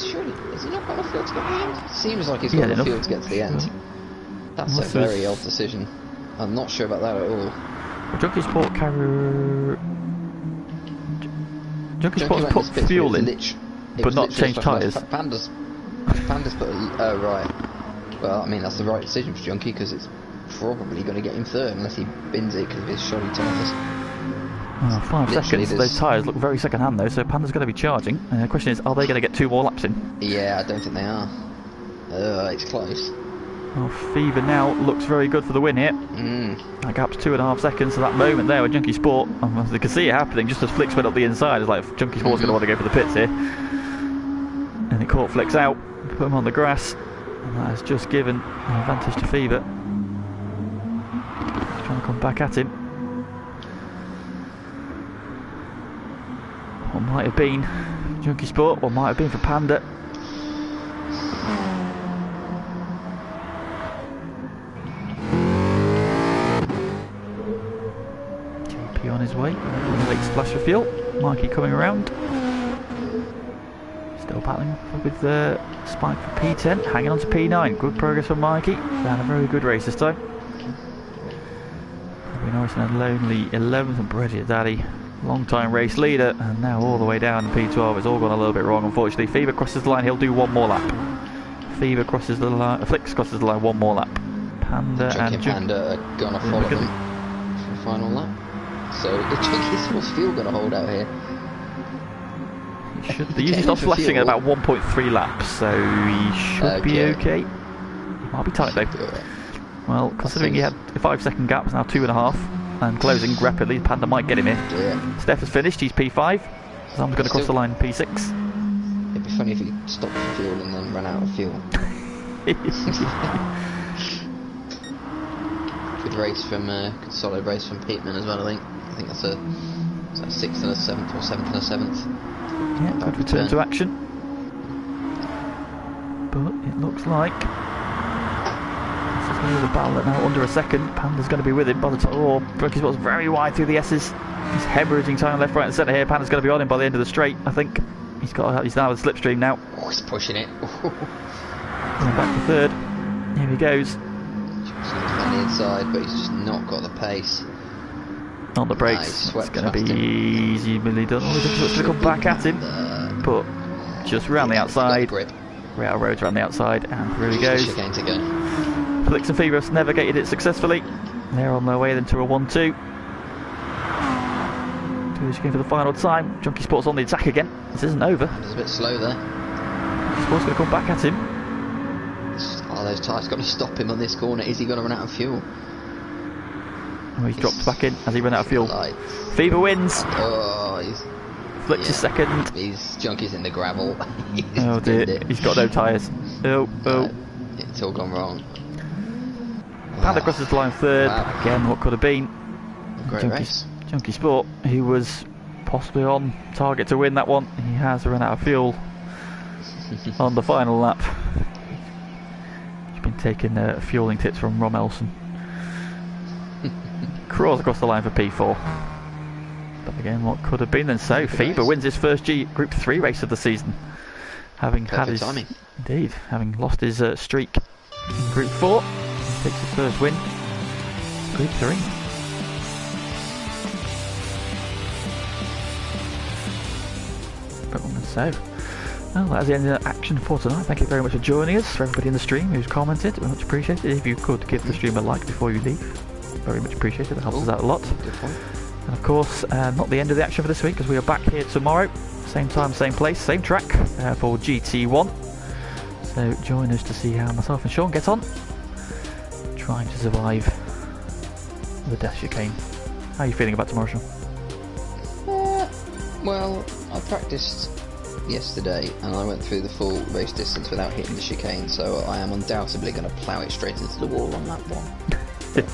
Surely, has he not got enough fuel to get to the end? Seems like he's got enough fuel to get to the end. That's a very odd decision. I'm not sure about that at all. Well, Junkie Sport Junkie Sport's put fuel in, but not changed tyres. Panda's put... Oh, right. Well, I mean, that's the right decision for Junkie, because it's probably going to get him third, unless he bins it because of his shoddy tyres. Well, 5 Literally seconds. there's- Those tyres look very second-hand though, so Panda's going to be charging. The question is, are they going to get 2 more laps in? Yeah, I don't think they are. It's close. Well, Fever now looks very good for the win here. That gap's 2.5 seconds to that moment there with Junkie Sport. As you can see it happening just as Flicks went up the inside. It's like Junkie Sport's going to want to go for the pits here. And it caught Flicks out, put him on the grass. And that has just given an advantage to Fever. He's trying to come back at him. What might have been Junkie Sport, what might have been for Panda. JP on his way, late splash of fuel. Mikey coming around. Still battling with the spike for P10, hanging on to P9. Good progress from Mikey. Had a very good race this time. Norris had lonely 11th and Breddy Daddy. Long time race leader, and now all the way down in P12. It's all gone a little bit wrong, unfortunately. Fever crosses the line, he'll do one more lap. Fever crosses the line, Flicks crosses the line, one more lap. Panda Junkie and Panda are gonna follow them for the final lap. So the Junkie Sports fuel gonna hold out here. They usually stop flashing at about 1.3 laps, so he should be okay. He might be tight though. Well, considering he had a 5-second gap, it's now 2.5, and closing rapidly, Panda might get him in. Yeah. Steph has finished, he's P5. Sam's going to cross the line P6. It'd be funny if he stopped for fuel and then ran out of fuel. Good race from, good solid race from Peteman as well, I think. I think that's a 6th and a 7th, or 7th and a 7th. Yeah, good return to action. But it looks like this is going to be the battle that now under a second. Panda's going to be with him by the time. Oh, Junkie Sport's very wide through the S's. He's hemorrhaging time left, right and centre here. Panda's going to be on him by the end of the straight, I think. He's now in slipstream now. Oh, he's pushing it. Going back to third. Here he goes. He's on the inside, but he's just not got the pace. On the brakes. It's going to be easily done. Oh, he's going to come back at him. But just round the outside. Railroads around the outside, and through he goes. Flicks and Fever have navigated it successfully. They're on their way then to a 1-2. Going for the final time. Junkie Sport's on the attack again. This isn't over. It's a bit slow there. Sport's going to come back at him. Are those tyres going to stop him on this corner? Is he going to run out of fuel? Oh, he's dropped back in as he ran out of fuel. Fever wins. Oh, Flicks is second. His Junkie's in the gravel. Oh dear, he's got no tyres. Oh. It's all gone wrong. Panda crosses the line third. Wow. Again, what could have been. Great race. Junkie Sport, who was possibly on target to win that one. He has run out of fuel on the final lap. He's been taking fueling tips from Rom Elson. Crawls across the line for P4. But again, what could have been then? So, Fever wins his first Group 3 race of the season. Having had his... timing. Indeed, having lost his streak in Group 4. He takes his first win. Group 3. So, well, that's the end of the action for tonight. Thank you very much for joining us. For everybody in the stream who's commented, much appreciated. If you could give the stream a like before you leave, very much appreciated. It helps us out a lot. Good point. And of course, not the end of the action for this week, because we are back here tomorrow, same time, same place, same track for GT1. So join us to see how myself and Sean get on, trying to survive the death chicane. How are you feeling about tomorrow, Sean? Well, I practiced yesterday and I went through the full race distance without hitting the chicane, so I am undoubtedly going to plough it straight into the wall on that one.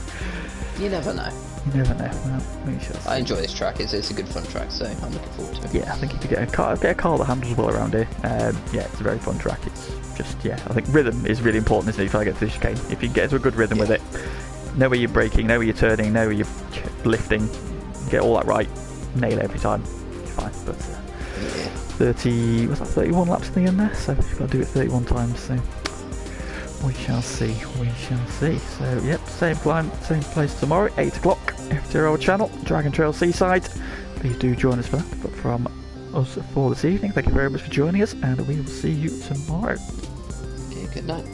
You never know. You never know. Well, we shall see. I enjoy this track. It's a good fun track, so I'm looking forward to it. Yeah, I think if you get a car that handles well around here, yeah, it's a very fun track. It's just, yeah, I think rhythm is really important, isn't it, if I get to the chicane. If you get into a good rhythm with it, know where you're braking, know where you're turning, know where you're lifting, get all that right, nail it every time, you're fine. But 31 laps in the end there, so you've got to do it 31 times, so we shall see. So, yep, same climb, same place tomorrow, 8 o'clock, FTRL channel, Dragon Trail Seaside. Please do join us for that. But from us for this evening, thank you very much for joining us, and we will see you tomorrow. Okay, good night.